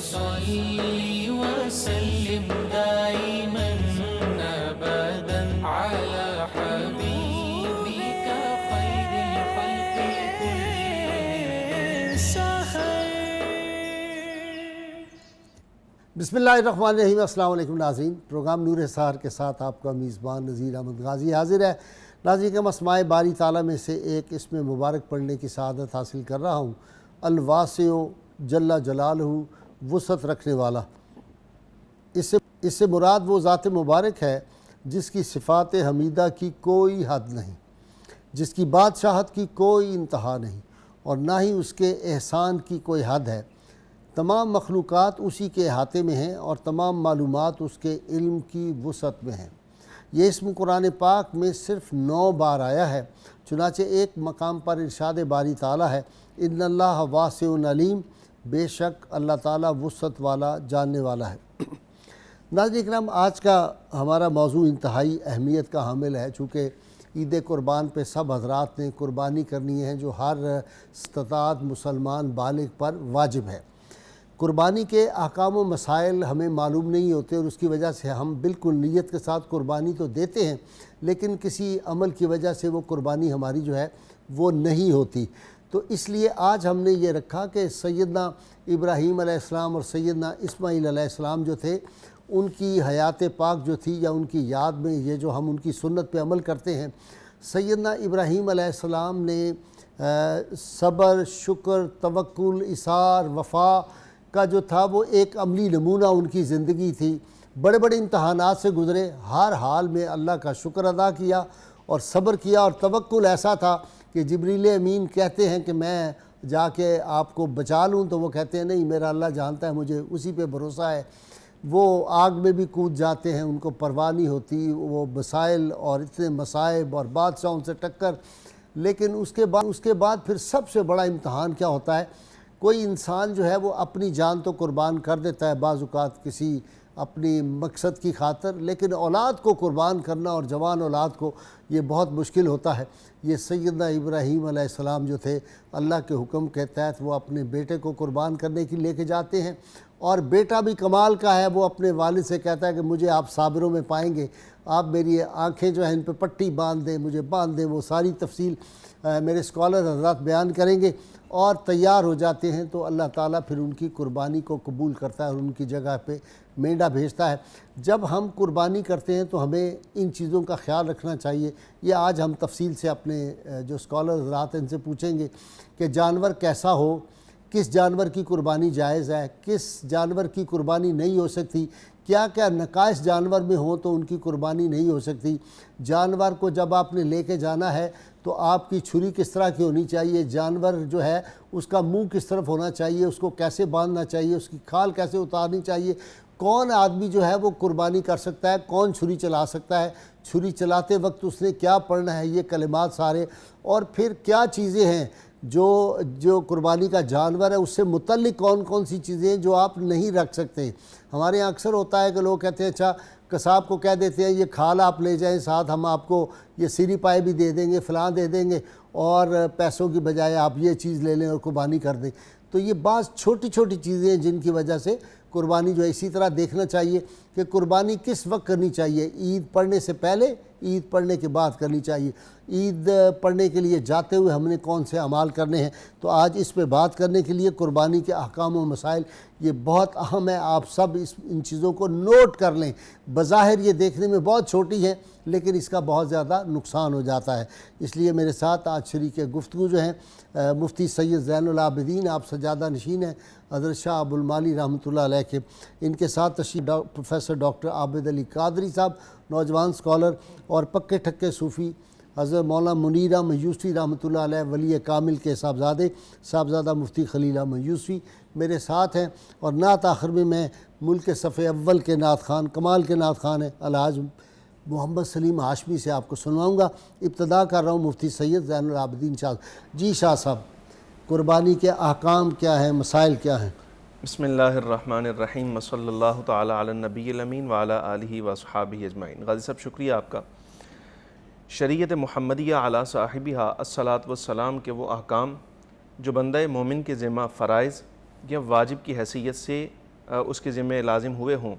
صل وسلم دائما أبدا على حبيبك خير الخلق كلهم. بسم اللہ الرحمن الرحیم. السلام علیکم ناظرین. پروگرام نور سحر کے ساتھ آپ کا میزبان نذیر احمد غازی حاضر ہے. ناظرین کے مسمائے باری تعالیٰ میں سے ایک اسم مبارک پڑھنے کی سعادت حاصل کر رہا ہوں. الواسع جل جلالہ، وسعت رکھنے والا. اس سے مراد وہ ذات مبارک ہے جس کی صفات حمیدہ کی کوئی حد نہیں، جس کی بادشاہت کی کوئی انتہا نہیں، اور نہ ہی اس کے احسان کی کوئی حد ہے. تمام مخلوقات اسی کے احاطے میں ہیں اور تمام معلومات اس کے علم کی وسعت میں ہیں. یہ اسم قرآن پاک میں صرف 9 بار آیا ہے. چنانچہ ایک مقام پر ارشاد باری تعالیٰ ہے، ان اللہ واسع علیم، بے شک اللہ تعالیٰ وسعت والا، جاننے والا ہے. ناظرین اکرام، آج کا ہمارا موضوع انتہائی اہمیت کا حامل ہے، چونکہ عید قربان پہ سب حضرات نے قربانی کرنی ہے جو ہر استطاعت مسلمان بالغ پر واجب ہے. قربانی کے احکام و مسائل ہمیں معلوم نہیں ہوتے، اور اس کی وجہ سے ہم بالکل نیت کے ساتھ قربانی تو دیتے ہیں، لیکن کسی عمل کی وجہ سے وہ قربانی ہماری جو ہے وہ نہیں ہوتی. تو اس لیے آج ہم نے یہ رکھا کہ سیدنا ابراہیم علیہ السلام اور سیدنا اسماعیل علیہ السلام جو تھے، ان کی حیات پاک جو تھی یا ان کی یاد میں یہ جو ہم ان کی سنت پہ عمل کرتے ہیں. سیدنا ابراہیم علیہ السلام نے صبر، شکر، توکل، اصرار، وفا کا جو تھا وہ ایک عملی نمونہ ان کی زندگی تھی. بڑے بڑے امتحانات سے گزرے، ہر حال میں اللہ کا شکر ادا کیا اور صبر کیا، اور توکل ایسا تھا کہ جبریل امین کہتے ہیں کہ میں جا کے آپ کو بچا لوں، تو وہ کہتے ہیں نہیں، میرا اللہ جانتا ہے، مجھے اسی پہ بھروسہ ہے. وہ آگ میں بھی کود جاتے ہیں، ان کو پرواہ نہیں ہوتی، وہ مسائل اور اتنے مصائب اور بادشاہوں سے ٹکر. لیکن اس کے بعد پھر سب سے بڑا امتحان کیا ہوتا ہے؟ کوئی انسان جو ہے وہ اپنی جان تو قربان کر دیتا ہے بعض اوقات کسی اپنی مقصد کی خاطر، لیکن اولاد کو قربان کرنا اور جوان اولاد کو، یہ بہت مشکل ہوتا ہے. یہ سیدنا ابراہیم علیہ السلام جو تھے، اللہ کے حکم کے تحت وہ اپنے بیٹے کو قربان کرنے کے لے کے جاتے ہیں، اور بیٹا بھی کمال کا ہے. وہ اپنے والد سے کہتا ہے کہ مجھے آپ صابروں میں پائیں گے، آپ میری آنکھیں جو ہیں ان پہ پٹی باندھ دیں، مجھے باندھ دیں. وہ ساری تفصیل میرے اسکالر حضرات بیان کریں گے، اور تیار ہو جاتے ہیں. تو اللہ تعالیٰ پھر ان کی قربانی کو قبول کرتا ہے اور ان کی جگہ پہ مینڈا بھیجتا ہے. جب ہم قربانی کرتے ہیں تو ہمیں ان چیزوں کا خیال رکھنا چاہیے. یہ آج ہم تفصیل سے اپنے جو اسکالر حضرات ہیں ان سے پوچھیں گے کہ جانور کیسا ہو، کس جانور کی قربانی جائز ہے، کس جانور کی قربانی نہیں ہو سکتی، کیا کیا نقائص جانور میں ہوں تو ان کی قربانی نہیں ہو سکتی. جانور کو جب آپ نے لے کے جانا ہے تو آپ کی چھری کس طرح کی ہونی چاہیے، جانور جو ہے اس کا منہ کس طرف ہونا چاہیے، اس کو کیسے باندھنا چاہیے، اس کی کھال کیسے اتارنی چاہیے، کون آدمی جو ہے وہ قربانی کر سکتا ہے، کون چھری چلا سکتا ہے، چھری چلاتے وقت اس نے کیا پڑھنا ہے، یہ کلمات سارے، اور پھر کیا چیزیں ہیں جو قربانی کا جانور ہے اس سے متعلق کون کون سی چیزیں ہیں جو آپ نہیں رکھ سکتے. ہمارے یہاں اکثر ہوتا ہے کہ لوگ کہتے ہیں اچھا قصاب کو کہہ دیتے ہیں یہ کھال آپ لے جائیں ساتھ، ہم آپ کو یہ سیری پائے بھی دے دیں گے، فلاں دے دیں گے، اور پیسوں کی بجائے آپ یہ چیز لے لیں اور قربانی کر دیں. تو یہ بعض چھوٹی چھوٹی چیزیں ہیں جن کی وجہ سے قربانی جو ہے. اسی طرح دیکھنا چاہیے کہ قربانی کس وقت کرنی چاہیے، عید پڑھنے سے پہلے، عید پڑھنے کے بعد کرنی چاہیے. عید پڑھنے کے لیے جاتے ہوئے ہم نے کون سے اعمال کرنے ہیں. تو آج اس پہ بات کرنے کے لیے قربانی کے احکام و مسائل یہ بہت اہم ہے. آپ سب ان چیزوں کو نوٹ کر لیں. بظاہر یہ دیکھنے میں بہت چھوٹی ہے لیکن اس کا بہت زیادہ نقصان ہو جاتا ہے. اس لیے میرے ساتھ آج شریک گفتگو جو ہیں مفتی سید زین العابدین، آپ سجادہ نشین ہیں، حضرت شاہ ابو المالی رحمۃ اللہ علیہ کے. ان کے ساتھ تشریف پروفیسر ڈاکٹر عابد علی قادری صاحب، نوجوان اسکالر اور پکے ٹھکے صوفی، حضرت مولانا منیر احمد یوسفی رحمۃ اللہ علیہ ولی کامل کے صاحبزادہ مفتی خلیل احمد یوسفی میرے ساتھ ہیں. اور نعت آخر میں ملک صفحے اول کے نعت خان، کمال کے نعت خان ہیں، الحاج محمد سلیم ہاشمی سے آپ کو سنواؤں گا. ابتدا کر رہا ہوں مفتی سید زین العابدین شاہ. جی شاہ صاحب، قربانی کے احکام کیا ہیں، مسائل کیا ہیں؟ بسم اللہ الرحمن الرحیم، صلی اللہ تعالی علی النبی الامین وعلی آلہ واصحابہ اجمعین. غازی صاحب شکریہ آپ کا. شریعت محمدیہ علی صاحبہا الصلاۃ والسلام کے وہ احکام جو بندہ مومن کے ذمہ فرائض یا واجب کی حیثیت سے اس کے ذمہ لازم ہوئے ہوں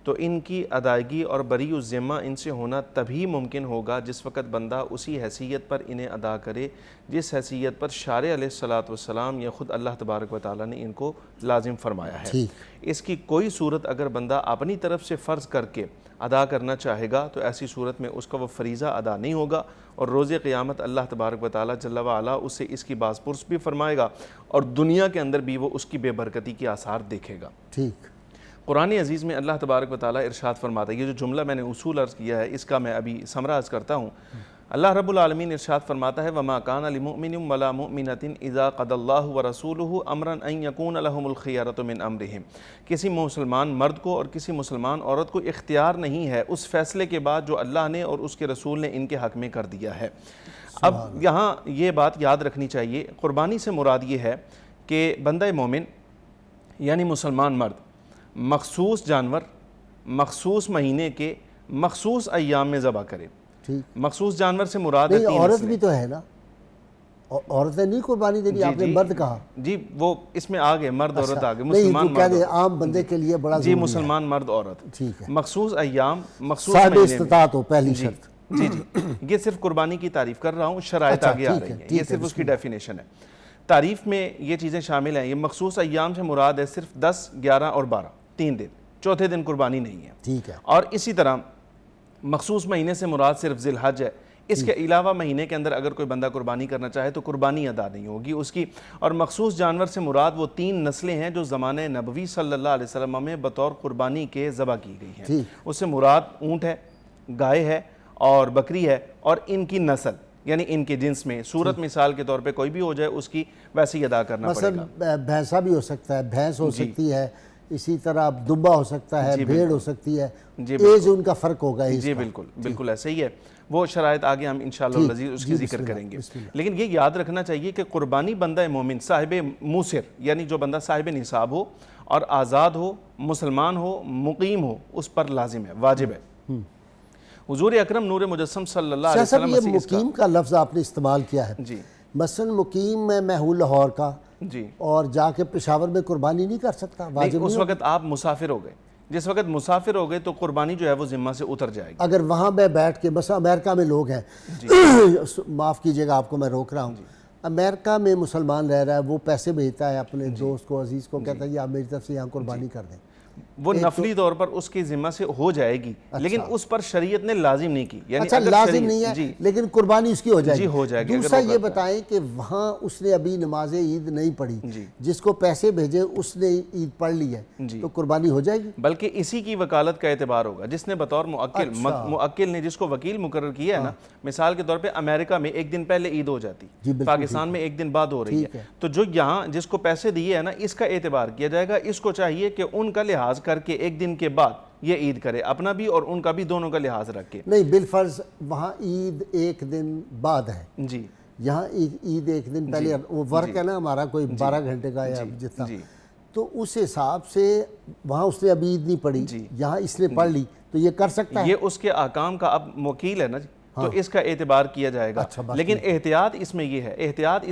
تو ان کی ادائیگی اور بری الذمہ ان سے ہونا تبھی ممکن ہوگا جس وقت بندہ اسی حیثیت پر انہیں ادا کرے جس حیثیت پر شارع علیہ الصلاۃ والسلام یا خود اللہ تبارک و تعالیٰ نے ان کو لازم فرمایا ہے۔ اس کی کوئی صورت اگر بندہ اپنی طرف سے فرض کر کے ادا کرنا چاہے گا تو ایسی صورت میں اس کا وہ فریضہ ادا نہیں ہوگا، اور روز قیامت اللہ تبارک و تعالیٰ جل وعلا اسے اس کی باز پرس بھی فرمائے گا، اور دنیا کے اندر بھی وہ اس کی بے برکتی کے آثار دیکھے گا۔ ٹھیک، قرآن عزیز میں اللہ تبارک و تعالیٰ ارشاد فرماتا ہے، یہ جو جملہ میں نے اصول عرض کیا ہے اس کا میں ابھی سمرہ عرض کرتا ہوں۔ اللہ رب العالمین ارشاد فرماتا ہے وَمَا كَانَ لِمُؤْمِنٍ وَلَا مُؤْمِنَةٍ إِذَا قَضَى اللَّهُ وَرَسُولُهُ أَمْرًا أَن يَكُونَ لَهُمُ الْخِيَرَةُ مِنْ أَمْرِهِمْ، کسی مسلمان مرد کو اور کسی مسلمان عورت کو اختیار نہیں ہے اس فیصلے کے بعد جو اللہ نے اور اس کے رسول نے ان کے حق میں کر دیا ہے۔ اب یہاں یہ بات یاد رکھنی چاہیے، قربانی سے مراد یہ ہے کہ بندہ مومن یعنی مسلمان مرد مخصوص جانور مخصوص مہینے کے مخصوص ایام میں ذبح کرے۔ مخصوص جانور سے مراد ہے تین عورت بھی تو ہے نا، عورتیں نہیں قربانی دینی، آپ نے مرد کہا جی، وہ اس میں آگے مرد عورت آگے، مسلمان مرد عام بندے کے لیے بڑا جی مسلمان مرد عورت، ٹھیک ہے، مخصوص ایام مخصوص صاحب مہینے استطاعت ہو پہلی شرط۔ جی یہ صرف قربانی کی تعریف کر رہا ہوں، شرائط آگے آ رہی ہیں، یہ صرف اس کی ڈیفینیشن ہے۔ تعریف میں یہ چیزیں شامل ہیں، یہ مخصوص ایام سے مراد ہے صرف 10، 11 اور 12، 3 دن، چوتھے دن قربانی نہیں ہے، ٹھیک ہے۔ اور اسی طرح مخصوص مہینے سے مراد صرف ذی الحج ہے، اس کے علاوہ مہینے کے اندر اگر کوئی بندہ قربانی کرنا چاہے تو قربانی ادا نہیں ہوگی اس کی۔ اور مخصوص جانور سے مراد وہ 3 نسلیں ہیں جو زمانہ نبوی صلی اللہ علیہ وسلم میں بطور قربانی کے ذبح کی گئی ہیں، اس سے مراد اونٹ ہے، گائے ہے اور بکری ہے، اور ان کی نسل یعنی ان کے جنس میں صورت مثال کے طور پہ کوئی بھی ہو جائے اس کی ویسے ہی ادا کرنا پڑے گا۔ مثلا بھینسا بھی ہو سکتا ہے، بھینس ہو سکتی ہے، اسی طرح دمبا ہو سکتا ہے، بھیڑ ہو سکتی ہے، ایج ان کا فرق ہوگا۔ جی بالکل ایسے ہی ہے، وہ شرائط آگے ہم انشاءاللہ العزیز اس کی ذکر کریں گے۔ لیکن یہ یاد رکھنا چاہیے کہ قربانی بندہ مومن صاحب موسر یعنی جو بندہ صاحب نصاب ہو اور آزاد ہو، مسلمان ہو، مقیم ہو، اس پر لازم ہے، واجب ہے۔ حضور اکرم نور مجسم صلی اللہ علیہ وسلم یہ مقیم کا لفظ آپ نے استعمال کیا ہے، جی مثلا مقیم میں ہوں لاہور کا جی اور جا کے پشاور میں قربانی نہیں کر سکتا، واجب اس وقت آپ مسافر ہو گئے، جس وقت مسافر ہو گئے تو قربانی جو ہے وہ ذمہ سے اتر جائے گی۔ اگر وہاں میں بیٹھ کے مثلا امریکہ میں لوگ ہیں، معاف کیجئے گا آپ کو میں روک رہا ہوں، امریکہ میں مسلمان رہ رہا ہے، وہ پیسے بھیجتا ہے اپنے دوست کو، عزیز کو، کہتا ہے یہ آپ میری طرف سے یہاں قربانی کر دیں، وہ نفلی طور پر اس کی ذمہ سے ہو جائے گی، لیکن اس پر شریعت نے لازم نہیں کی، یعنی اچھا لازم نہیں ہے لیکن قربانی اس کی ہو جائے گی۔ دوسرا یہ بتائیں کہ وہاں اس نے ابھی نماز عید نہیں پڑھی، جس کو پیسے بھیجے اس نے عید پڑھ لی ہے تو قربانی ہو جائے گی؟ بلکہ اسی کی وکالت کا اعتبار ہوگا، جس نے بطور موکل نے جس کو وکیل مقرر کیا ہے نا، مثال کے طور پہ امریکہ میں 1 دن پہلے عید ہو جاتی، پاکستان میں 1 دن بعد ہو رہی ہے، تو جو یہاں جس کو پیسے دیے ہیں نا اس کا اعتبار کیا جائے گا، اس کو چاہیے کہ ان کا لحاظ کر کے 1 دن کے بعد یہ عید کرے، اپنا بھی اور ان کا بھی، دونوں کا لحاظ رکھ کے۔ نہیں بالفرض وہاں عید 1 دن بعد ہے، جی یہاں عید 1 دن پہلے، وہ فرق ہے نا ہمارا کوئی 12 گھنٹے کا یا جتنا، تو اس حساب سے وہاں اس نے ابھی عید نہیں پڑھی، یہاں اس نے پڑھ لی تو یہ کر سکتا ہے۔ یہ اس کے احکام کا اب وکیل ہے نا جی، تو اس کا اعتبار کیا جائے گا، لیکن احتیاط اس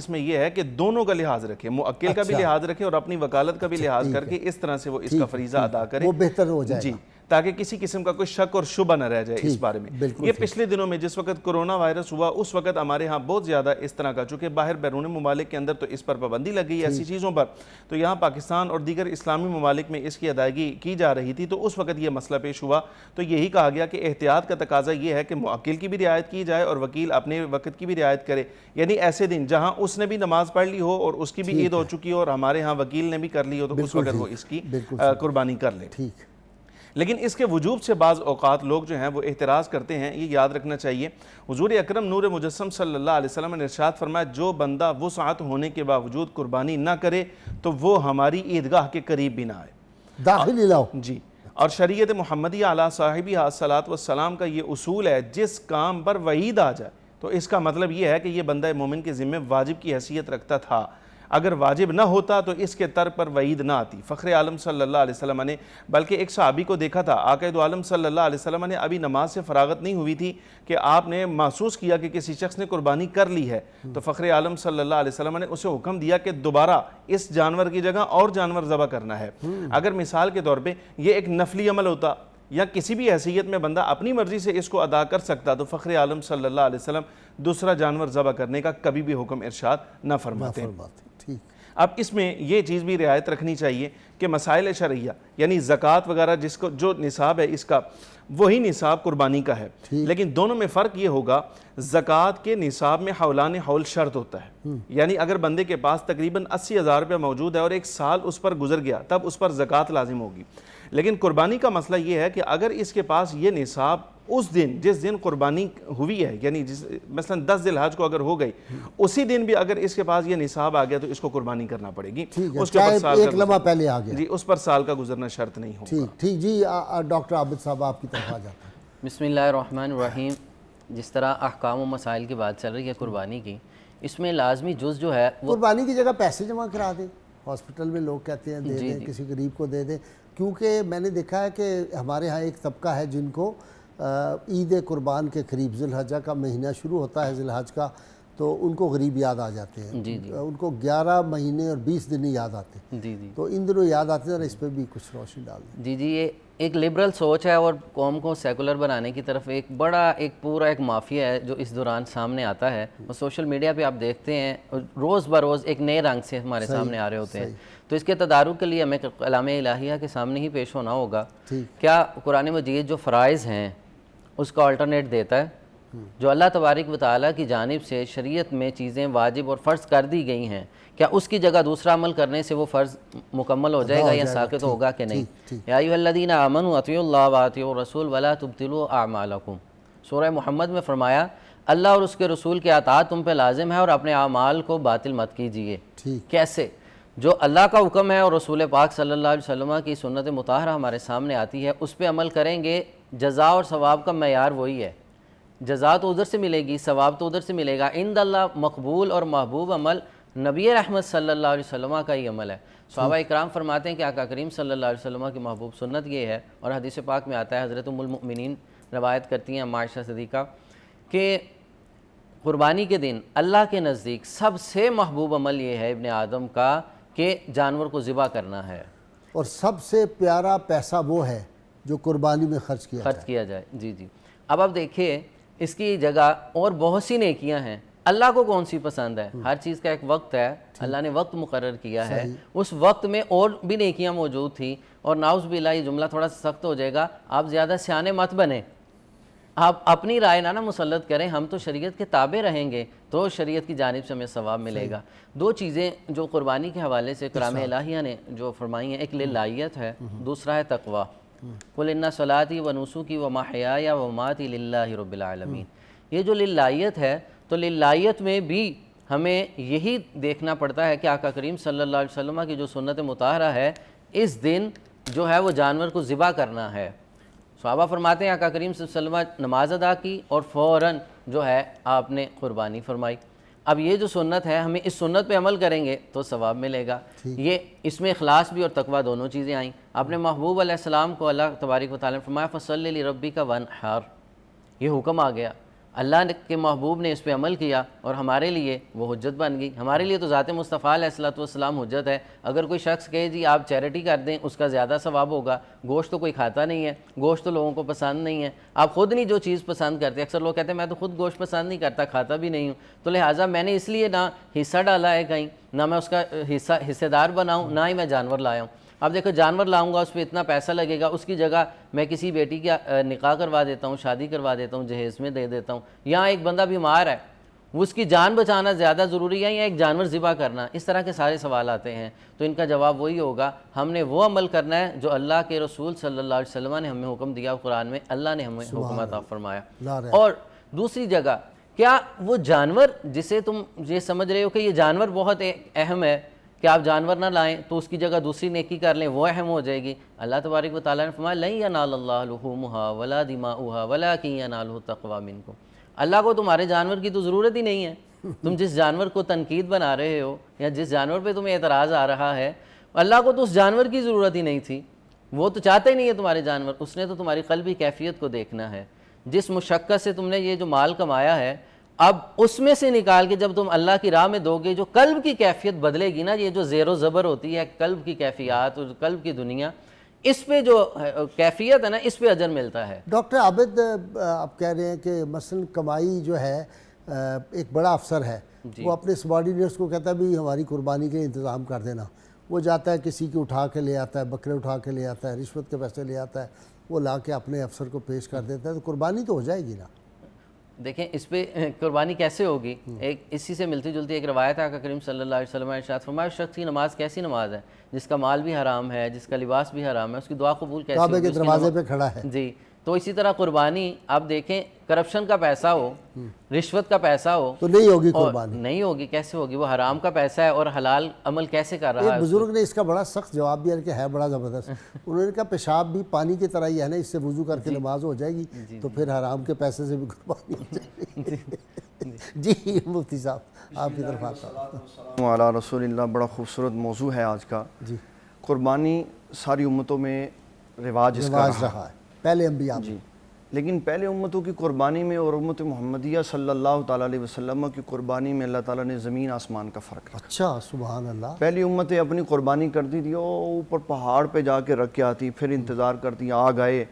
میں یہ ہے کہ دونوں کا لحاظ رکھے، موکل کا بھی لحاظ رکھے اور اپنی وکالت کا بھی لحاظ کر کے اس طرح سے وہ اس کا فریضہ ادا کرے، وہ بہتر ہو جائے جی، تاکہ کسی قسم کا کوئی شک اور شبہ نہ رہ جائے اس بارے میں۔ یہ پچھلے دنوں میں جس وقت کرونا وائرس ہوا اس وقت ہمارے ہاں بہت زیادہ اس طرح کا، چونکہ باہر بیرون ممالک کے اندر تو اس پر پابندی لگ گئی ایسی چیزوں پر، تو یہاں پاکستان اور دیگر اسلامی ممالک میں اس کی ادائیگی کی جا رہی تھی، تو اس وقت یہ مسئلہ پیش ہوا، تو یہی کہا گیا کہ احتیاط کا تقاضا یہ ہے کہ موکل کی بھی رعایت کی جائے اور وکیل اپنے وقت کی بھی رعایت کرے، یعنی ایسے دن جہاں اس نے بھی نماز پڑھ لی ہو اور اس کی بھی عید ہو چکی ہو اور ہمارے ہاں وکیل نے بھی کر لی ہو، تو اس وقت وہ اس کی قربانی کر لے۔ لیکن اس کے وجوب سے بعض اوقات لوگ جو ہیں وہ اعتراض کرتے ہیں، یہ یاد رکھنا چاہیے، حضور اکرم نور مجسم صلی اللہ علیہ وسلم نے ارشاد فرمایا جو بندہ وسعت ہونے کے باوجود قربانی نہ کرے تو وہ ہماری عیدگاہ کے قریب بھی نہ آئے، داخل ہی لاؤ۔ جی، اور شریعت محمدیہ علیہ صاحبہ الصلاۃ والسلام کا یہ اصول ہے، جس کام پر وعید آ جائے تو اس کا مطلب یہ ہے کہ یہ بندہ مومن کے ذمہ واجب کی حیثیت رکھتا تھا، اگر واجب نہ ہوتا تو اس کے ترک پر وعید نہ آتی۔ فخر عالم صلی اللہ علیہ وسلم نے بلکہ ایک صحابی کو دیکھا تھا، آقا دو عالم صلی اللہ علیہ وسلم نے ابھی نماز سے فراغت نہیں ہوئی تھی کہ آپ نے محسوس کیا کہ کسی شخص نے قربانی کر لی ہے، تو فخر عالم صلی اللہ علیہ وسلم نے اسے حکم دیا کہ دوبارہ اس جانور کی جگہ اور جانور ذبح کرنا ہے۔ اگر مثال کے طور پہ یہ ایک نفلی عمل ہوتا یا کسی بھی حیثیت میں بندہ اپنی مرضی سے اس کو ادا کر سکتا تو فخر عالم صلی اللہ علیہ وسلم دوسرا جانور ذبح کرنے کا کبھی بھی حکم ارشاد نہ فرماتے۔ ٹھیک۔ اب اس میں یہ چیز بھی رعایت رکھنی چاہیے کہ مسائل شرعیہ یعنی زکوٰۃ وغیرہ جس کو جو نصاب ہے اس کا وہی نصاب قربانی کا ہے، لیکن دونوں میں فرق یہ ہوگا زکوٰۃ کے نصاب میں حولان حول شرط ہوتا ہے، یعنی اگر بندے کے پاس تقریباً 80,000 روپے موجود ہے اور ایک سال اس پر گزر گیا تب اس پر زکوٰۃ لازم ہوگی۔ لیکن قربانی کا مسئلہ یہ ہے کہ اگر اس کے پاس یہ نصاب اس دن جس دن قربانی ہوئی ہے یعنی مثلا 10 ذی الحج کو اگر ہو گئی اسی دن بھی اگر اس کے پاس یہ نصاب آ گیا تو اس کو قربانی کرنا پڑے گی، اس کے اوپر سال ایک لمحہ پہلے آ گیا جی اس پر سال کا گزرنا شرط نہیں ہوگا۔ ٹھیک جی ڈاکٹر عابد صاحب آپ کی طرف آ جاتا ہے۔ بسم اللہ الرحمن الرحیم۔ جس طرح احکام و مسائل کی بات چل رہی ہے قربانی کی، اس میں لازمی جز جو ہے وہ قربانی کی جگہ پیسے جمع کرا دیں، ہاسپٹل میں لوگ کہتے ہیں دے دیں، کسی غریب کو دے دیں، کیونکہ میں نے دیکھا ہے کہ ہمارے ہاں ایک طبقہ ہے جن کو عید قربان کے قریب ذی الحجہ کا مہینہ شروع ہوتا ہے ذی الحج کا، تو ان کو غریب یاد آ جاتے ہیں، ان کو 11 مہینے اور 20 دن یاد آتے ہیں، تو ان دنوں یاد آتے ہیں، اس پہ بھی کچھ روشنی ڈال دیں۔ جی یہ ایک لبرل سوچ ہے اور قوم کو سیکولر بنانے کی طرف ایک بڑا پورا ایک مافیا ہے جو اس دوران سامنے آتا ہے، اور سوشل میڈیا پہ آپ دیکھتے ہیں روز بروز ایک نئے رنگ سے ہمارے سامنے آ رہے ہوتے ہیں، تو اس کے تدارک کے لیے ہمیں کلام الہیہ کے سامنے ہی پیش ہونا ہوگا۔ کیا قرآن مجید جو فرائض ہیں اس کا آلٹرنیٹ دیتا ہے؟ جو اللہ تبارک و تعالیٰ کی جانب سے شریعت میں چیزیں واجب اور فرض کر دی گئی ہیں، کیا اس کی جگہ دوسرا عمل کرنے سے وہ فرض مکمل ہو جائے گا یا ساقط ہوگا کہ نہیں؟ یا ایھا الذین آمنوا اطیعوا اللہ واطیعوا الرسول ولا تبطلوا اعمالکم، سورہ محمد میں فرمایا اللہ اور اس کے رسول کی اطاعت تم پہ لازم ہے اور اپنے اعمال کو باطل مت کیجیے۔ کیسے؟ جو اللہ کا حکم ہے اور رسول پاک صلی اللہ علیہ وسلم کی سنت مطہرہ ہمارے سامنے آتی ہے اس پہ عمل کریں گے، جزا اور ثواب کا معیار وہی ہے، جزا تو ادھر سے ملے گی، ثواب تو ادھر سے ملے گا۔ عند اللہ مقبول اور محبوب عمل نبی رحمت صلی اللہ علیہ وسلم کا ہی عمل ہے۔ صحابہ اکرام فرماتے ہیں کہ آقا کریم صلی اللہ علیہ وسلم کی محبوب سنت یہ ہے، اور حدیث پاک میں آتا ہے، حضرت ام المؤمنین روایت کرتی ہیں عائشہ صدیقہ کہ قربانی کے دن اللہ کے نزدیک سب سے محبوب عمل یہ ہے ابن آدم کا کہ جانور کو ذبح کرنا ہے، اور سب سے پیارا پیسہ وہ ہے جو قربانی میں خرچ کیا جائے۔ جی اب آپ دیکھیے اس کی جگہ اور بہت سی نیکیاں ہیں، اللہ کو کون سی پسند ہے؟ ہر چیز کا ایک وقت ہے، اللہ نے وقت مقرر کیا ہے، اس وقت میں اور بھی نیکیاں موجود تھیں، اور نعوذ باللہ یہ جملہ تھوڑا سا سخت ہو جائے گا، آپ زیادہ سیانے مت بنیں، آپ اپنی رائے نہ مسلط کریں، ہم تو شریعت کے تابع رہیں گے تو شریعت کی جانب سے ہمیں ثواب ملے گا۔ دو چیزیں جو قربانی کے حوالے سے کلام الہیہ نے جو فرمائی ہیں، ایک للہیت ہے، دوسرا ہے تقوی۔ قل ان صلاتی و نسکی و محیایا و مماتی للہ رب العالمین۔ یہ جو للہیت ہے تو للہیت میں بھی ہمیں یہی دیکھنا پڑتا ہے کہ آقا کریم صلی اللہ علیہ وسلم کی جو سنت مطہرہ ہے اس دن جو ہے وہ جانور کو ذبح کرنا ہے۔ صحابہ فرماتے ہیں آقا کریم صلی اللہ علیہ وسلم نماز ادا کی اور فوراً جو ہے آپ نے قربانی فرمائی۔ اب یہ جو سنت ہے ہمیں اس سنت پہ عمل کریں گے تو ثواب ملے گا۔ یہ اس میں اخلاص بھی اور تقوی دونوں چیزیں آئیں۔ آپ نے محبوب علیہ السلام کو اللہ تبارک و تعالیٰ نے فرمایا فصلی لربک وانحر، یہ حکم آ گیا، اللہ کے محبوب نے اس پہ عمل کیا اور ہمارے لیے وہ حجت بن گئی۔ ہمارے لیے تو ذات مصطفیٰ علیہ السلام حجت ہے۔ اگر کوئی شخص کہے جی آپ چیریٹی کر دیں اس کا زیادہ ثواب ہوگا، گوشت تو کوئی کھاتا نہیں ہے، گوشت تو لوگوں کو پسند نہیں ہے، آپ خود نہیں جو چیز پسند کرتے، اکثر لوگ کہتے ہیں میں تو خود گوشت پسند نہیں کرتا، کھاتا بھی نہیں ہوں، تو لہٰذا میں نے اس لیے نہ حصہ ڈالا ہے کہیں، نہ میں اس کا حصہ دار بناؤں، نہ ہی میں جانور لایا ہوں۔ اب دیکھو جانور لاؤں گا اس پہ اتنا پیسہ لگے گا، اس کی جگہ میں کسی بیٹی کا نکاح کروا دیتا ہوں، شادی کروا دیتا ہوں، جہیز میں دے دیتا ہوں۔ یہاں ایک بندہ بیمار ہے، اس کی جان بچانا زیادہ ضروری ہے یا ایک جانور ذبح کرنا؟ اس طرح کے سارے سوال آتے ہیں، تو ان کا جواب وہی ہوگا، ہم نے وہ عمل کرنا ہے جو اللہ کے رسول صلی اللہ علیہ وسلم نے ہمیں حکم دیا قرآن میں، اللہ نے ہمیں حکم عطا فرمایا۔ اور دوسری جگہ کیا وہ جانور جسے تم یہ سمجھ رہے ہو کہ یہ جانور بہت اہم ہے کہ آپ جانور نہ لائیں تو اس کی جگہ دوسری نیکی کر لیں وہ اہم ہو جائے گی؟ اللہ تبارک و تعالیٰ نے فرمایا لن ینال اللہ لحومها ولا دماؤها ولکن ینالہ التقوی منکم، اللہ کو تمہارے جانور کی تو ضرورت ہی نہیں ہے، تم جس جانور کو تنقید بنا رہے ہو یا جس جانور پہ تمہیں اعتراض آ رہا ہے، اللہ کو تو اس جانور کی ضرورت ہی نہیں تھی، وہ تو چاہتا ہی نہیں ہے تمہارے جانور، اس نے تو تمہاری قلبی کیفیت کو دیکھنا ہے۔ جس مشقت سے تم نے یہ جو مال کمایا ہے، اب اس میں سے نکال کے جب تم اللہ کی راہ میں دو گے، جو قلب کی کیفیت بدلے گی نا، یہ جو زیر و زبر ہوتی ہے قلب کی کیفیات اور قلب کی دنیا، اس پہ جو کیفیت ہے نا، اس پہ اجر ملتا ہے۔ ڈاکٹر عابد، آپ کہہ رہے ہیں کہ مثلا کمائی جو ہے ایک بڑا افسر ہے، وہ اپنے سبارڈینیٹس کو کہتا ہے بھی ہماری قربانی کے انتظام کر دینا، وہ جاتا ہے کسی کی اٹھا کے لے آتا ہے، بکرے اٹھا کے لے آتا ہے، رشوت کے پیسے لے آتا ہے، وہ لا کے اپنے افسر کو پیش کر دیتا ہے، تو قربانی تو ہو جائے گی نا؟ دیکھیں اس پہ قربانی کیسے ہوگی، ایک اسی سے ملتی جلتی ایک روایت ہے، آقا کریم صلی اللہ علیہ وسلم نے ارشاد فرمایا، اس شخص کی نماز کیسی نماز ہے جس کا مال بھی حرام ہے، جس کا لباس بھی حرام ہے، اس کی دعا قبول کیسے ہوگی؟ کعبے کے دروازے پہ کھڑا ہے۔ جی، تو اسی طرح قربانی آپ دیکھیں، کرپشن کا پیسہ ہو، رشوت کا پیسہ ہو تو نہیں ہوگی اور قربانی، نہیں ہوگی، کیسے ہوگی؟ وہ حرام کا پیسہ ہے اور حلال عمل کیسے کر رہا ہے؟ ایک بزرگ نے اس کا بڑا سخت جواب دیا کہ ہے بڑا زبردست، انہوں نے کہا پیشاب بھی پانی کی طرح ہی ہے نا، اس سے وضو کر کے نماز ہو جائے گی، تو پھر حرام کے پیسے سے بھی قربانی ہو جائے گی۔ جی مفتی صاحب آپ کی طرف آتا ہوں۔ علی رسول اللہ، بڑا خوبصورت موضوع ہے آج کا۔ جی، قربانی ساری امتوں میں رواج اس کا رواج رہا ہے، پہلے انبیاء میں۔ جی، لیکن پہلے امتوں کی قربانی میں اور امت محمدیہ صلی اللہ تعالیٰ علیہ وسلم کی قربانی میں اللہ تعالیٰ نے زمین آسمان کا فرق رکھا۔ اچھا، سبحان اللہ۔ پہلی امتیں اپنی قربانی کرتی تھی، وہ اوپر پہاڑ پہ جا کے رکھ کے آتی، پھر انتظار کرتی، آگ آئے،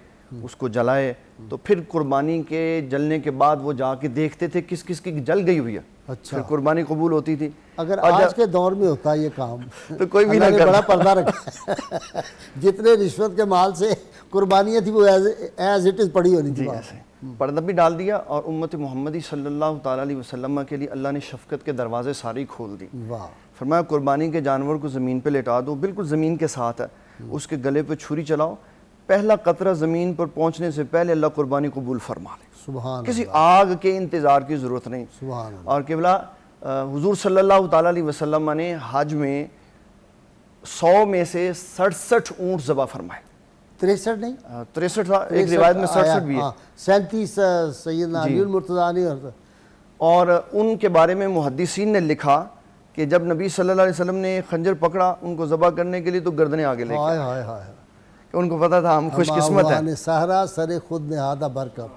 اس کو جلائے، تو پھر قربانی کے جلنے کے بعد وہ جا کے دیکھتے تھے کس کس کی جل گئی ہوئی ہے، اچھا، پھر قربانی قبول ہوتی تھی۔ اگر آج کے دور میں ہوتا یہ کام تو کوئی بھی اللہ نہ نے بڑا کرتا۔ پردہ رکھا ہے، جتنے رشوت کے مال سے قربانیاں تھی وہ ایز اٹ از پڑی ہونی تھی۔ جی، ایسے پردہ بھی ڈال دیا، اور امت محمدی صلی اللہ تعالیٰ علیہ وسلم کے لیے اللہ نے شفقت کے دروازے ساری کھول دی۔ واہ، فرمایا قربانی کے جانور کو زمین پہ لٹا دو، بالکل زمین کے ساتھ ہے، اس کے گلے پہ چھری چلاؤ، پہلا قطرہ زمین پر پہنچنے سے پہلے اللہ قربانی قبول فرما لے، سبحان کسی آگ کے انتظار کی ضرورت نہیں۔ سبحان اللہ۔ اور قبلہ حضور صلی اللہ تعالیٰ علیہ وسلم نے حج میں 100 میں سے 67 اونٹ ذبح فرمائے۔ 63 نہیں، 63 تھا، ایک روایت میں 67 بھی ہے۔ 37 سیدنا علی المرتضیٰ نے، اور ان کے بارے میں محدثین نے لکھا کہ جب نبی صلی اللہ علیہ وسلم نے خنجر پکڑا ان کو ذبح کرنے کے لیے تو گردنیں آگے لے ہائے کے، ہائے ہائے، کہ ان کو پتا تھا ہم خوش قسمت ہیں۔ نے سہرا سر خود نہادہ برکب،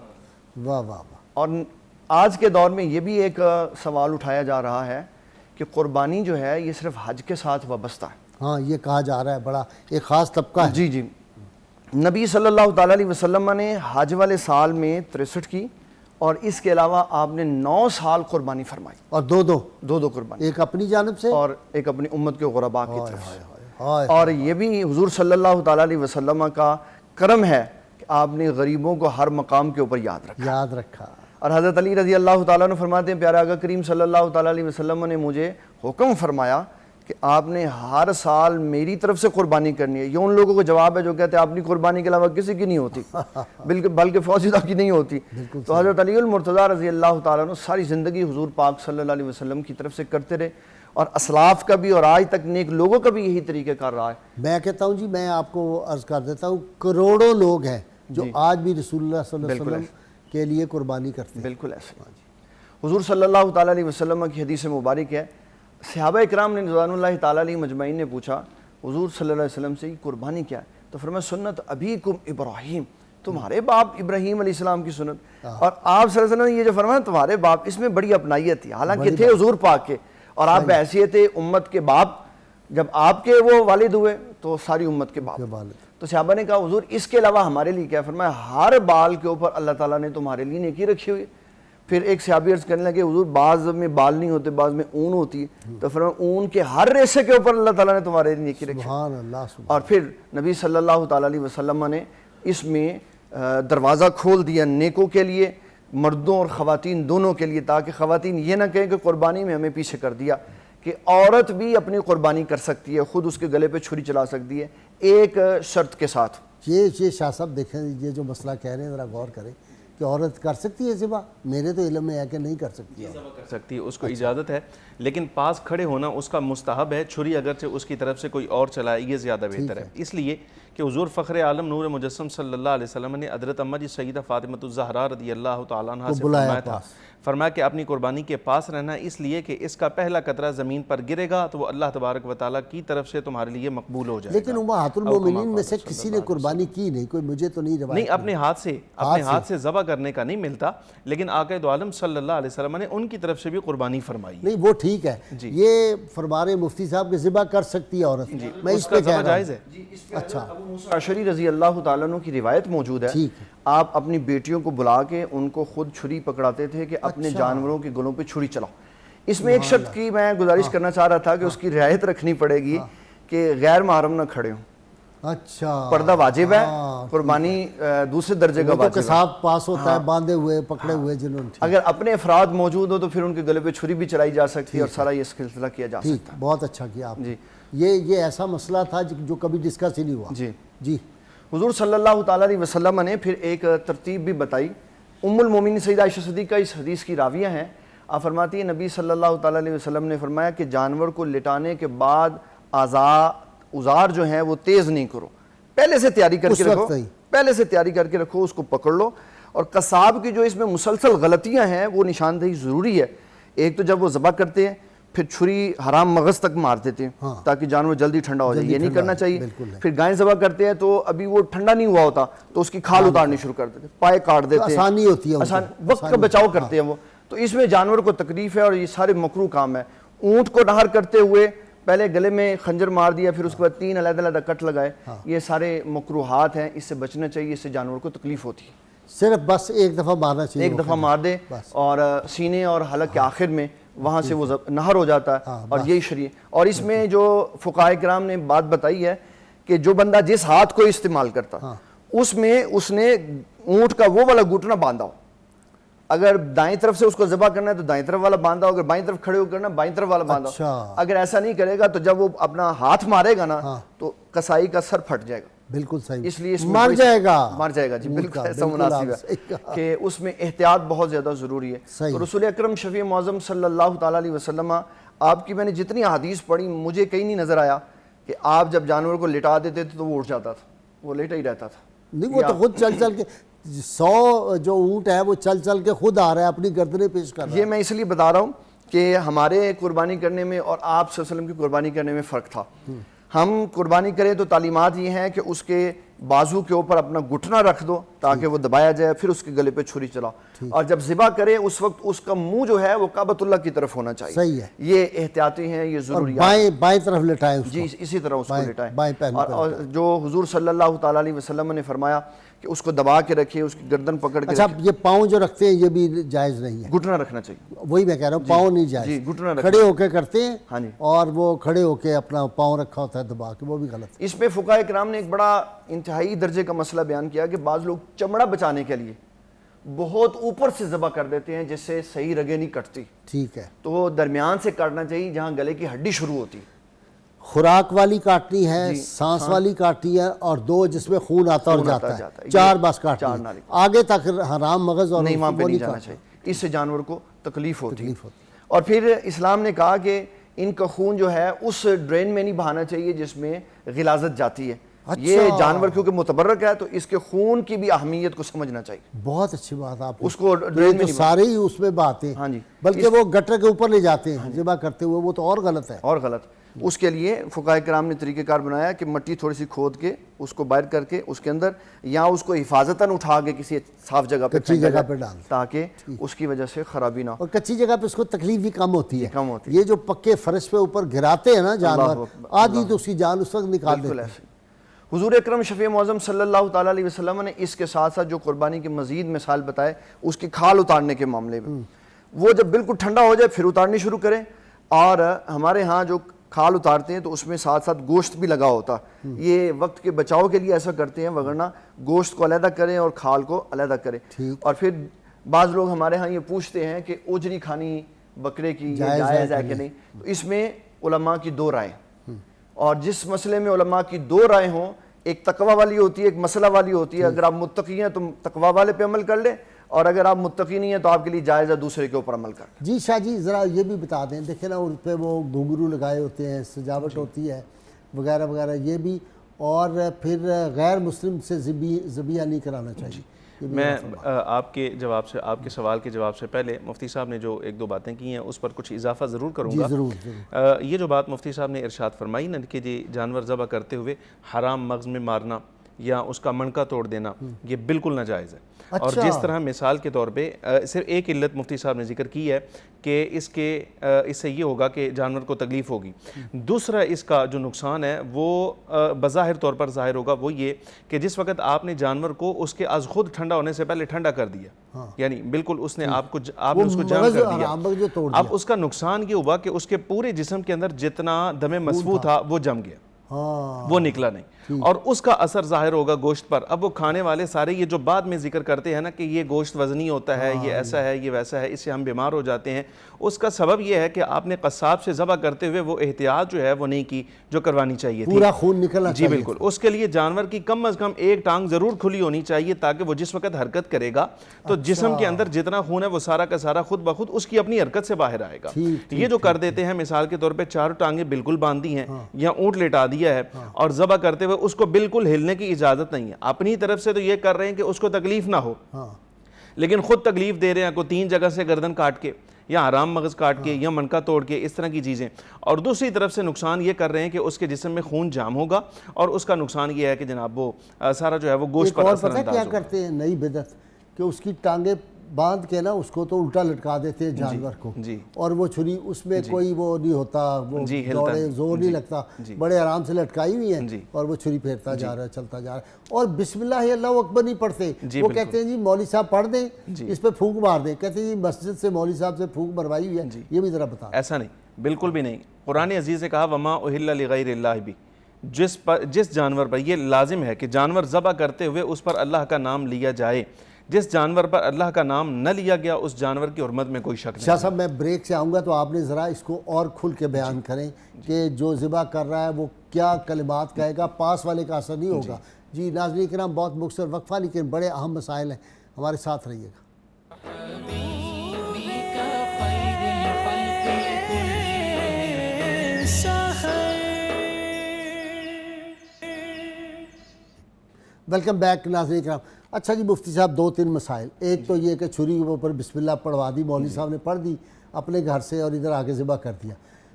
واہ واہ واہ۔ اور آج کے دور میں یہ بھی ایک سوال اٹھایا جا رہا ہے کہ قربانی جو ہے یہ صرف حج کے ساتھ وابستہ ہے۔ ہاں، یہ کہا جا رہا ہے بڑا ایک خاص طبقہ ہے۔ جی جی، نبی صلی اللہ تعالیٰ علیہ وسلم نے حج والے سال میں 63 کی، اور اس کے علاوہ آپ نے 9 سال قربانی فرمائی، اور دو قربانی، ایک اپنی جانب سے، اور ایک اپنی امت کے غرباء کی طرف سے۔ ہائے، اور یہ بھی حضور صلی اللہ تعالیٰ علیہ وسلم کا کرم ہے کہ آپ نے غریبوں کو ہر مقام کے اوپر یاد رکھا۔ اور حضرت علی رضی اللہ تعالیٰ نے فرماتے ہیں، پیارے آقا کریم صلی اللہ تعالیٰ علیہ وسلم نے مجھے حکم فرمایا کہ آپ نے ہر سال میری طرف سے قربانی کرنی ہے۔ یہ ان لوگوں کو جواب ہے جو کہتے ہیں اپنی قربانی کے علاوہ کسی کی نہیں ہوتی، بلکہ فوجدہ کی نہیں ہوتی۔ تو حضرت علی المرتضیٰ رضی اللہ تعالیٰ نے ساری زندگی حضور پاک صلی اللہ علیہ وسلم کی طرف سے کرتے رہے، اور اسلاف کا بھی اور آج تک نیک لوگوں کا بھی یہی طریقہ کر رہا ہے۔ میں کہتا ہوں جی، میں آپ کو عرض کر دیتا ہوں، کروڑوں لوگ ہیں جو آج بھی رسول اللہ صلی اللہ علیہ وسلم کے لیے قربانی کرتے ہیں۔ بالکل ایسے حضور صلی اللہ تعالیٰ علیہ وسلم کی حدیث مبارک ہے، صحابہ اکرام نے رضوان اللہ تعالیٰ علیہ مجمعین نے پوچھا حضور صلی اللہ علیہ وسلم سے قربانی کیا ہے؟ تو فرمایا سنت ابیکم ابراہیم، تمہارے باپ ابراہیم علیہ السلام کی سنت۔ اور آپ صلی اللہ علیہ وسلم نے یہ جو فرمایا تمہارے باپ، اس میں بڑی اپنائیت تھی، حالانکہ تھے حضور پاک کے، اور آپ بحیثیت امت کے باپ، جب آپ کے وہ والد ہوئے تو ساری امت کے باپ۔ تو صحابہ نے کہا حضور اس کے علاوہ ہمارے لیے کیا؟ فرمایا ہر بال کے اوپر اللہ تعالیٰ نے تمہارے لیے نیکی رکھی ہوئی ہے۔ پھر ایک صحابی عرض کرنے لگے حضور بعض میں بال نہیں ہوتے، بعض میں اون ہوتی ہے، تو فرمایا اون کے ہر ریشے کے اوپر اللہ تعالیٰ نے تمہارے لیے نیکی رکھی۔ سبحان اللہ، سبحان۔ اور پھر نبی صلی اللہ تعالیٰ علیہ وسلم نے اس میں دروازہ کھول دیا نیکوں کے لیے، مردوں اور خواتین دونوں کے لیے، تاکہ خواتین یہ نہ کہیں کہ قربانی میں ہمیں پیچھے کر دیا، کہ عورت بھی اپنی قربانی کر سکتی ہے، خود اس کے گلے پہ چھری چلا سکتی ہے، ایک شرط کے ساتھ۔ یہ شاہ صاحب دیکھیں، یہ جو مسئلہ کہہ رہے ہیں ذرا غور کریں کہ عورت کر سکتی ہے ذبح؟ میرے تو علم میں ہے کہ نہیں کر سکتی ہے. کر سکتی ہے, اس کو اجازت ہے, لیکن پاس کھڑے ہونا اس کا مستحب ہے. چھری اگرچہ اس کی طرف سے کوئی اور چلائے یہ زیادہ بہتر ہے, اس لیے کہ حضور فخر عالم نور مجسم صلی اللہ علیہ وسلم نے حضرت اماں جی سیدہ فاطمۃ الزہرا رضی اللہ تعالیٰ عنہ سے فرمایا تھا, فرمایا کہ اپنی قربانی کے پاس رہنا, اس لیے کہ اس کا پہلا قطرہ زمین پر گرے گا تو وہ اللہ تبارک و تعالیٰ کی طرف سے تمہارے لیے مقبول ہو جائے گا. لیکن امہات المومنین میں سے کسی نے قربانی کی نہیں, کوئی مجھے تو نہیں روایت. نہیں, اپنے ہاتھ سے ذبح کرنے کا نہیں ملتا, لیکن آقا دو عالم صلی اللہ علیہ وسلم نے ان کی طرف سے بھی قربانی فرمائی. نہیں وہ ٹھیک ہے, یہ فرما رہے مفتی صاحب کہ ذبح کر سکتی ہے عورت, میں اس پہ کہہ رہا ہوں. اچھا, ابو موسیٰ اشعری رضی اللہ تعالیٰ عنہ کی روایت موجود ہے, آپ اپنی بیٹیوں کو بلا کے ان کو خود چھری پکڑاتے تھے کہ اپنے جانوروں کے گلوں پہ چھری چلاؤ. اس میں ایک شرط کی میں گزارش کرنا چاہ رہا تھا کہ اس کی رعایت رکھنی پڑے گی کہ غیر محرم نہ کھڑے ہوں. اچھا, پردہ واجب ہے, قربانی دوسرے درجے کا واجب ہے. قصاب پاس ہوتا ہے باندھے ہوئے پکڑے ہوئے جنہوں نے. اگر اپنے افراد موجود ہو تو پھر ان کے گلے پہ چھری بھی چلائی جا سکتی ہے اور سارا یہ سلسلہ کیا جا سکتا ہے. بہت اچھا کیا آپ نے. یہ ایسا مسئلہ تھا جو کبھی ڈسکس ہی نہیں ہوا. جی حضور صلی اللہ تعالیٰ علیہ وسلم نے پھر ایک ترتیب بھی بتائی. ام المومنین سیدہ عائشہ صدیقہ اس حدیث کی راویہ ہیں. آپ فرماتی ہیں نبی صلی اللہ تعالیٰ علیہ وسلم نے فرمایا کہ جانور کو لٹانے کے بعد اوزار جو ہیں وہ تیز نہیں کرو, پہلے سے تیاری کر کے رکھو, اس کو پکڑ لو. اور قصاب کی جو اس میں مسلسل غلطیاں ہیں وہ نشاندہی ضروری ہے. ایک تو جب وہ ذبح کرتے ہیں پھر چھری حرام مغز تک مار دیتے ہیں تاکہ جانور جلدی ٹھنڈا ہو جائے, یہ نہیں کرنا چاہیے. پھر گائے ذبح کرتے ہیں تو ابھی وہ ٹھنڈا نہیں ہوا ہوتا تو اس کی کھال اتارنی شروع کر دیتے, پائے کاٹ دیتے ہیں, آسانی ہوتی ہے, وقت کا بچاؤ کرتے ہیں وہ. تو اس میں جانور کو تکلیف ہے اور یہ سارے مکروہ کام ہے. اونٹ کو نہر کرتے ہوئے پہلے گلے میں خنجر مار دیا, پھر اس کے بعد 3 علیحدہ کٹ لگائے, یہ سارے مکروہات ہیں, اس سے بچنا چاہیے, اس سے جانور کو تکلیف ہوتی ہے. صرف بس ایک دفعہ مارنا چاہیے, ایک دفعہ مار دے اور سینے اور حلق کے آخر میں وہاں سے وہ نہر ہو جاتا ہے, اور یہی شریعت. اور اس میں جو فقہائے کرام نے بات بتائی ہے کہ جو بندہ جس ہاتھ کو استعمال کرتا اس میں اس نے اونٹ کا وہ والا گھٹنا باندھا ہو. اگر دائیں طرف سے اس کو ذبح کرنا ہے تو دائیں طرف والا باندھا ہو, اگر بائیں طرف کھڑے ہو کرنا بائیں طرف والا باندھا ہو. اگر ایسا نہیں کرے گا تو جب وہ اپنا ہاتھ مارے گا نا تو قصائی کا سر پھٹ جائے گا. بالکل صحیح, اس لیے مر جائے گا. جی بالکل ایسا مناسب ہے کہ اس میں احتیاط بہت زیادہ ضروری ہے. تو رسول اکرم شفیع معظم صلی اللہ تعالیٰ علیہ وسلم, آپ کی میں نے جتنی حدیث پڑھی مجھے کہیں نہیں نظر آیا کہ آپ جب جانور کو لٹا دیتے تھے تو وہ اٹھ جاتا تھا, وہ لیٹا ہی رہتا تھا. نہیں, وہ تو خود چل چل کے 100 جو اونٹ ہے وہ چل چل کے خود آ رہا ہے, اپنی گردنیں پیش کر رہا ہے. یہ میں اس لیے بتا رہا ہوں کہ ہمارے قربانی کرنے میں اور آپ صلی اللہ علیہ وسلم کی قربانی کرنے میں فرق تھا. ہم قربانی کریں تو تعلیمات یہ ہیں کہ اس کے بازو کے اوپر اپنا گھٹنا رکھ دو تاکہ وہ دبایا جائے, پھر اس کے گلے پہ چھری چلاؤ, اور جب ذبح کرے اس وقت اس کا منہ جو ہے وہ کعبۃ اللہ کی طرف ہونا چاہیے. صحیح ہے, یہ احتیاطی ہیں, یہ ضروریات. بائیں طرف لٹائیں جی اسی طرح اس کو لٹائیں. بائیں پہن اور جو حضور صلی اللہ تعالیٰ علیہ وسلم نے فرمایا کہ اس کو دبا کے رکھے, اس کی گردن پکڑ کے. اچھا, یہ پاؤں جو رکھتے ہیں یہ بھی جائز نہیں ہے, گھٹنا رکھنا چاہیے. وہی میں کہہ رہا ہوں, پاؤں نہیں جائز. جی گھٹنا کھڑے ہو کے کرتے ہیں, ہاں جی, اور وہ کھڑے ہو کے اپنا پاؤں رکھا ہوتا ہے دبا کے, وہ بھی غلط ہے. اس پہ فقہائے کرام نے ایک بڑا انتہائی درجے کا مسئلہ بیان کیا کہ بعض لوگ چمڑا بچانے کے لیے بہت اوپر سے ذبح کر دیتے ہیں جس سے صحیح رگیں نہیں کٹتی. ٹھیک ہے, تو درمیان سے کاٹنا چاہیے جہاں گلے کی ہڈی شروع ہوتی. خوراک والی کاٹنی ہے, سانس والی کاٹنی ہے, اور 2 جس میں خون آتا اور جاتا ہے, 4 بس کاٹنی ہے. آگے تک حرام مغز اور نہیں, وہاں پہ نہیں جانا چاہیے, اس سے جانور کو تکلیف ہوتی. اور پھر اسلام نے کہا کہ ان کا خون جو ہے اس ڈرین میں نہیں بہانا چاہیے جس میں غلاظت جاتی ہے. یہ جانور کیونکہ متبرک ہے تو اس کے خون کی بھی اہمیت کو سمجھنا چاہیے. بہت اچھی بات آپ اس کو ڈرین میں سارے ہی اس میں بہاتے ہیں, بلکہ وہ گٹر کے اوپر لے جاتے ہیں ذبح کرتے ہوئے, وہ تو اور غلط ہے. اور غلط. اس کے لیے فقہائے کرام نے طریقہ کار بنایا کہ مٹی تھوڑی سی کھود کے اس کو باہر کر کے اس کے اندر, یا اس کو حفاظتاً اٹھا کے کسی صاف جگہ پہ, کچی جگہ پہ ڈال, تاکہ اس کی وجہ سے خرابی نہ ہو. اور کچی جگہ پہ اس کو تکلیف بھی کم ہوتی ہے. یہ جو پکے فرش پہ اوپر گراتے ہیں نا جانور, آدھی تو اس کی جان اس وقت نکال دیتے ہیں. حضور اکرم شفیع معظم صلی اللہ تعالیٰ علیہ وسلم نے اس کے ساتھ ساتھ جو قربانی کی مزید مثال بتائے اس کی کھال اتارنے کے معاملے میں, وہ جب بالکل ٹھنڈا ہو جائے پھر اتارنی شروع کریں. اور ہمارے ہاں جو کھال اتارتے ہیں تو اس میں ساتھ ساتھ گوشت بھی لگا ہوتا, یہ وقت کے بچاؤ کے لیے ایسا کرتے ہیں, وگرنہ گوشت کو علیحدہ کریں اور کھال کو علیحدہ کریں. اور پھر بعض لوگ ہمارے ہاں یہ پوچھتے ہیں کہ اجری کھانی بکرے کی جائز ہے کہ نہیں. تو اس میں علماء کی 2 رائیں, اور جس مسئلے میں علماء کی 2 رائیں ہوں, ایک تقوی والی ہوتی ہے, ایک مسئلہ والی ہوتی ہے. اگر آپ متقی ہیں تو تقوی والے پہ عمل کر لیں, اور اگر آپ متقی نہیں ہیں تو آپ کے لیے جائز ہے دوسرے کے اوپر عمل کرنا۔ جی شاہ جی ذرا یہ بھی بتا دیں، دیکھیں نا ان پہ وہ گھنگرو لگائے ہوتے ہیں، سجاوٹ ہوتی ہے وغیرہ وغیرہ، یہ بھی، اور پھر غیر مسلم سے ذبیحہ نہیں کرانا چاہیے۔ میں آپ کے جواب سے، آپ کے سوال کے جواب سے پہلے مفتی صاحب نے جو ایک دو باتیں کی ہیں اس پر کچھ اضافہ ضرور کروں گا۔ جی ضرور۔ یہ جو بات مفتی صاحب نے ارشاد فرمائی نا کہ جی جانور ذبح کرتے ہوئے حرام مغز میں مارنا یا اس کا منکا توڑ دینا، یہ بالکل ناجائز ہے۔ اور جس طرح مثال کے طور پہ صرف ایک علت مفتی صاحب نے ذکر کی ہے کہ اس سے یہ ہوگا کہ جانور کو تکلیف ہوگی، دوسرا اس کا جو نقصان ہے وہ بظاہر طور پر ظاہر ہوگا، وہ یہ کہ جس وقت آپ نے جانور کو اس کے از خود ٹھنڈا ہونے سے پہلے ٹھنڈا کر دیا، یعنی بالکل اس نے آپ نے اس کو جام کر دیا، اب اس کا نقصان یہ ہوا کہ اس کے پورے جسم کے اندر جتنا دم مسفوح تھا وہ جم گیا، وہ نکلا نہیں، اور اس کا اثر ظاہر ہوگا گوشت پر۔ اب وہ کھانے والے سارے یہ جو بعد میں ذکر کرتے ہیں نا کہ یہ گوشت وزنی ہوتا ہے، یہ ایسا ہے، یہ ویسا ہے، اس سے ہم بیمار ہو جاتے ہیں، اس کا سبب یہ ہے کہ آپ نے قصاب سے ذبح کرتے ہوئے وہ احتیاط جو ہے وہ نہیں کی جو کروانی چاہیے تھی، پورا خون نکلنا چاہیے۔ جی بالکل، اس کے لیے جانور کی کم از کم ایک ٹانگ ضرور کھلی ہونی چاہیے تاکہ وہ جس وقت حرکت کرے گا تو جسم کے اندر جتنا خون ہے وہ سارا کا سارا خود بخود اس کی اپنی حرکت سے باہر آئے گا۔ یہ جو کر دیتے ہیں مثال کے طور پہ چار ٹانگیں بالکل باندھ دی ہیں یا اونٹ لٹا دیا ہے اور ذبح کرتے ہوئے اس کو بالکل ہلنے کی اجازت نہیں ہے، اپنی طرف سے تو یہ کر رہے ہیں کہ اس کو تکلیف نہ ہو، لیکن خود تکلیف دے رہے ہیں، کو 3 جگہ سے گردن کاٹ کے یا حرام مغز کاٹ کے یا منکا توڑ کے، اس طرح کی چیزیں، اور دوسری طرف سے نقصان یہ کر رہے ہیں کہ اس کے جسم میں خون جام ہوگا اور اس کا نقصان یہ ہے کہ جناب وہ سارا جو ہے وہ گوشت پر اثر انداز ہوگا۔ کیا کرتے ہیں نئی بدعت کہ اس کی ٹانگیں باندھ کے نا اس کو تو الٹا لٹکا دیتے ہیں جانور کو، اور وہ چھری اس میں کوئی وہ نہیں ہوتا، وہ دوڑے زور نہیں لگتا، بڑے آرام سے لٹکائی ہوئی ہیں اور وہ چھری پھیرتا جا رہا ہے، چلتا جا رہا ہے، اور بسم اللہ اللہ اکبر نہیں پڑھتے، وہ کہتے ہیں جی مولوی صاحب پڑھ دیں اس پہ پھونک مار دیں، کہتے ہیں جی مسجد سے مولوی صاحب سے پھونک مروائی ہوئی ہے، یہ بھی ذرا بتا۔ ایسا نہیں، بالکل بھی نہیں، قرآن عزیز نے کہا وما اہل لغیر اللہ بھی، جس جانور پر یہ لازم ہے کہ جانور ذبح کرتے ہوئے اس پر اللہ کا نام لیا جائے، جس جانور پر اللہ کا نام نہ لیا گیا اس جانور کی حرمت میں کوئی شک نہیں۔ شاہ صاحب میں بریک سے آؤں گا تو آپ نے ذرا اس کو اور کھل کے بیان کریں کہ جو ذبح کر رہا ہے وہ کیا کلمات کہے گا، پاس والے کا اثر نہیں ہوگا۔ جی ناظرین کرام، بہت مختصر وقفہ لیکن بڑے اہم مسائل ہیں، ہمارے ساتھ رہیے گا۔ ویلکم بیک ناظرین کرام۔ اچھا جی مفتی صاحب، 2-3 مسائل، ایک تو یہ کہ چھری کے اوپر بسم اللہ پڑھوا دی، مولوی صاحب نے پڑھ دی اپنے گھر سے اور ادھر آگے ذبح کر دیا۔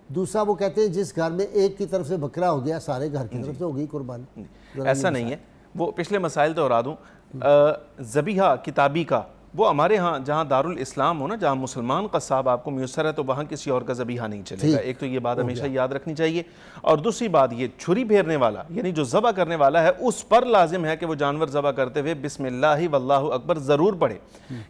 دوسرا وہ کہتے ہیں جس گھر میں ایک کی طرف سے بکرا ہو گیا سارے گھر کی طرف سے ہو گئی قربانی۔ ایسا نہیں ہے، وہ پچھلے مسائل تو اورا دوں، ذبیحہ کتابی کا وہ ہمارے ہاں جہاں دارالاسلام ہو نا، جہاں مسلمان قصاب آپ کو میسر ہے تو وہاں کسی اور کا ذبیحہ نہیں چلے گا، ایک تو یہ بات ہمیشہ یاد رکھنی چاہیے، اور دوسری بات یہ چھری پھیرنے والا یعنی جو ذبح کرنے والا ہے اس پر لازم ہے کہ وہ جانور ذبح کرتے ہوئے بسم اللہ واللہ اکبر ضرور پڑھے،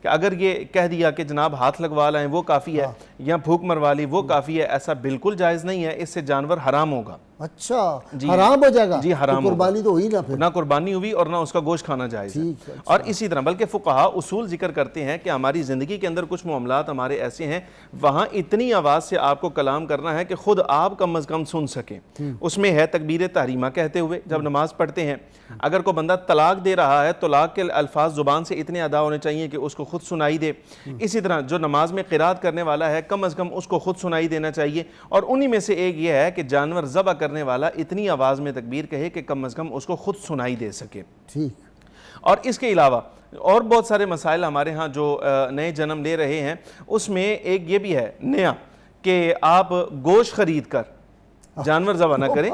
کہ اگر یہ کہہ دیا کہ جناب ہاتھ لگوا لائیں وہ کافی ہے یا پھونک مروا لی وہ کافی ہے، ایسا بالکل جائز نہیں ہے، اس سے جانور حرام ہوگا۔ اچھا حرام ہو جائے گا؟ جی حرام، قربانی تو ہوئی نہ، پھر نہ قربانی ہوئی اور نہ اس کا گوشت کھانا جائز ہے۔ اور اسی طرح بلکہ فقہا اصول ذکر کرتے ہیں کہ ہماری زندگی کے اندر کچھ معاملات ہمارے ایسے ہیں وہاں اتنی آواز سے آپ کو کلام کرنا ہے کہ خود آپ کم از کم سن سکیں، اس میں ہے تکبیر تحریمہ کہتے ہوئے جب نماز پڑھتے ہیں، اگر کوئی بندہ طلاق دے رہا ہے طلاق کے الفاظ زبان سے اتنے ادا ہونے چاہیے کہ اس کو خود سنائی دے، اسی طرح جو نماز میں قرات کرنے والا ہے کم از کم اس کو خود سنائی دینا چاہیے، اور انہی میں سے ایک یہ ہے کہ جانور ذبح کرنے والا اتنی آواز میں تکبیر کہے کہ کم از کم اس کو خود سنائی دے سکے۔ اور اس کے علاوہ اور بہت سارے مسائل ہمارے ہاں جو نئے جنم لے رہے ہیں، اس میں ایک یہ بھی ہے نیا کہ آپ گوشت خرید کر جانور ذبح نہ کریں،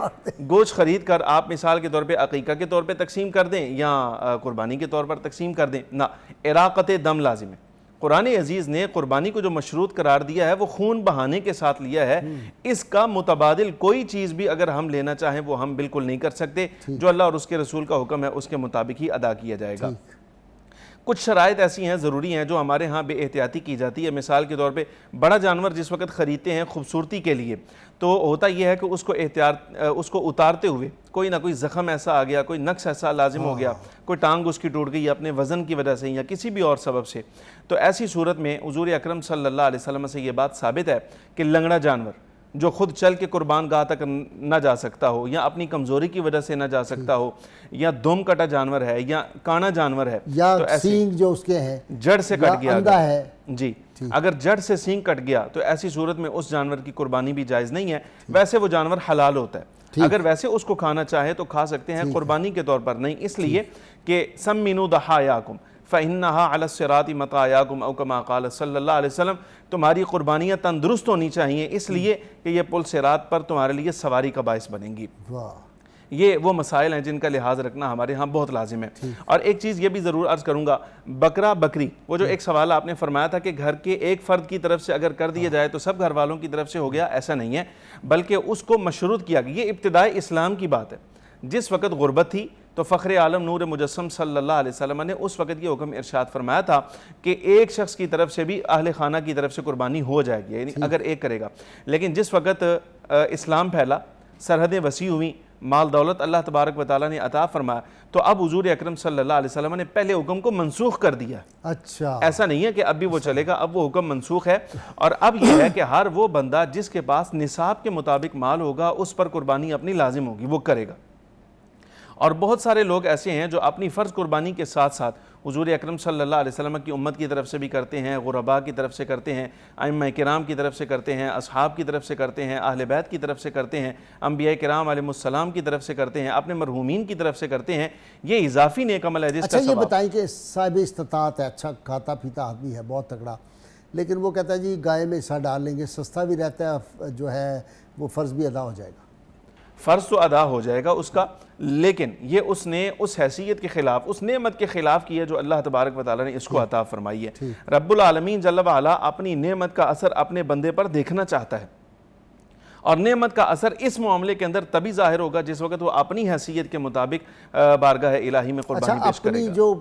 گوشت خرید کر آپ مثال کے طور پہ عقیقہ کے طور پہ تقسیم کر دیں یا قربانی کے طور پر تقسیم کر دیں، نہ، اراقت دم لازم ہے۔ قرآن عزیز نے قربانی کو جو مشروط قرار دیا ہے وہ خون بہانے کے ساتھ لیا ہے، اس کا متبادل کوئی چیز بھی اگر ہم لینا چاہیں وہ ہم بالکل نہیں کر سکتے، جو اللہ اور اس کے رسول کا حکم ہے اس کے مطابق ہی ادا کیا جائے گا۔ کچھ شرائط ایسی ہیں ضروری ہیں جو ہمارے ہاں بے احتیاطی کی جاتی ہے، مثال کے طور پہ بڑا جانور جس وقت خریدتے ہیں خوبصورتی کے لیے تو ہوتا یہ ہے کہ اس کو اتارتے ہوئے کوئی نہ کوئی زخم ایسا آ گیا، کوئی نقص ایسا لازم ہو گیا، کوئی ٹانگ اس کی ٹوٹ گئی اپنے وزن کی وجہ سے یا کسی بھی اور سبب سے، تو ایسی صورت میں حضور اکرم صلی اللہ علیہ وسلم سے یہ بات ثابت ہے کہ لنگڑا جانور جو خود چل کے قربان گاہ تک نہ جا سکتا ہو، یا اپنی کمزوری کی وجہ سے نہ جا سکتا ہو، یا دم کٹا جانور ہے یا کانا جانور ہے، یا تو ایسی سینگ جو اس کے ہیں جڑ سے کٹ گیا اندھا ہے، جی اگر جڑ سے سینگ کٹ گیا تو ایسی صورت میں اس جانور کی قربانی بھی جائز نہیں ہے. ویسے وہ جانور حلال ہوتا ہے، اگر ویسے اس کو کھانا چاہے تو کھا سکتے ہیں، قربانی کے طور پر نہیں، اس لیے کہ سمینوا ضحایاکم فإنها علی الصراط مطایاکم او کما قال صلی اللہ علیہ وسلم، تمہاری قربانیاں تندرست ہونی چاہیے اس لیے کہ یہ پل صراط پر تمہارے لیے سواری کا باعث بنیں گی. یہ وہ مسائل ہیں جن کا لحاظ رکھنا ہمارے ہاں بہت لازم ہے. اور ایک چیز یہ بھی ضرور عرض کروں گا، بکرا بکری، وہ جو ایک سوال آپ نے فرمایا تھا کہ گھر کے ایک فرد کی طرف سے اگر کر دیا جائے تو سب گھر والوں کی طرف سے ہو گیا، ایسا نہیں ہے، بلکہ اس کو مشروط کیا گیا. یہ ابتدائی اسلام کی بات ہے. جس وقت غربت تھی تو فخر عالم نور مجسم صلی اللہ علیہ وسلم نے اس وقت یہ حکم ارشاد فرمایا تھا کہ ایک شخص کی طرف سے بھی اہل خانہ کی طرف سے قربانی ہو جائے گی، یعنی اگر ایک کرے گا. لیکن جس وقت اسلام پھیلا، سرحدیں وسیع ہوئیں، مال دولت اللہ تبارک و تعالیٰ نے عطا فرمایا، تو اب حضور اکرم صلی اللہ علیہ وسلم نے پہلے حکم کو منسوخ کر دیا. اچھا، ایسا نہیں ہے کہ اب بھی وہ چلے گا، اب وہ حکم منسوخ ہے. اور اب یہ ہے کہ ہر وہ بندہ جس کے پاس نصاب کے مطابق مال ہوگا اس پر قربانی اپنی لازم ہوگی، وہ کرے گا. اور بہت سارے لوگ ایسے ہیں جو اپنی فرض قربانی کے ساتھ ساتھ حضور اکرم صلی اللہ علیہ وسلم کی امت کی طرف سے بھی کرتے ہیں، غرباء کی طرف سے کرتے ہیں، ائمہ کرام کی طرف سے کرتے ہیں، اصحاب کی طرف سے کرتے ہیں، اہل بیت کی طرف سے کرتے ہیں، انبیاء کرام علیہ السلام کی طرف سے کرتے ہیں، اپنے مرحومین کی طرف سے کرتے ہیں. یہ اضافی نیک عمل ہے جس اچھا کا یہ ثواب. بتائیں کہ صاحب استطاعت ہے، اچھا کھاتا پیتا آدمی ہے، بہت تگڑا، لیکن وہ کہتا ہے جی گائے میں حصہ ڈال لیں گے، سستا بھی رہتا ہے، جو ہے وہ فرض بھی ادا ہو جائے گا. فرض تو ادا ہو جائے گا اس کا، لیکن یہ اس نے اس حیثیت کے خلاف، اس نعمت کے خلاف کی ہے جو اللہ تبارک و تعالیٰ نے اس کو عطا فرمائی ہے. رب العالمین جل وعلا اپنی نعمت کا اثر اپنے بندے پر دیکھنا چاہتا ہے، اور نعمت کا اثر اس معاملے کے اندر تبھی ظاہر ہوگا جس وقت وہ اپنی حیثیت کے مطابق بارگاہ الہی میں قربانی اچھا پیش کرے اپنی گا. جو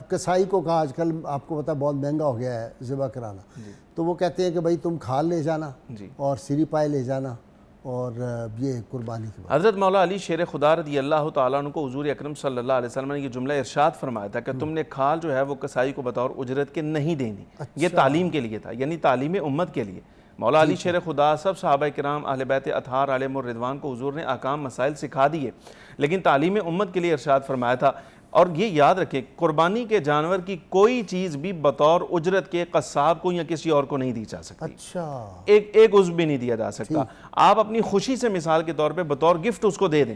کسائی کو کہا آج کل آپ کو پتا بہت مہنگا ہو گیا ہے ذبح کرانا، تو وہ کہتے ہیں کہ بھائی تم کھال لے جانا اور سری پائے لے جانا اور یہ قربانی کی بات. حضرت مولا علی شیر خدا رضی اللہ تعالیٰ عنہ کو حضور اکرم صلی اللہ علیہ وسلم نے یہ جملہ ارشاد فرمایا تھا کہ تم نے کھال جو ہے وہ کسائی کو بطور اجرت کے نہیں دینی. یہ تعلیم کے لیے تھا، یعنی تعلیم امت کے لیے. مولا علی شیر خدا سب صحابہ کرام اہل بیت اطہار علیہم الرضوان کو حضور نے احکام مسائل سکھا دیے، لیکن تعلیم امت کے لیے ارشاد فرمایا تھا. اور یہ یاد رکھیں قربانی کے جانور کی کوئی چیز بھی بطور اجرت کے قصاب کو یا کسی اور کو نہیں دی جا سکتی. اچھا ایک عضو بھی نہیں دیا جا سکتا. آپ اپنی خوشی سے مثال کے طور پہ بطور گفٹ اس کو دے دیں،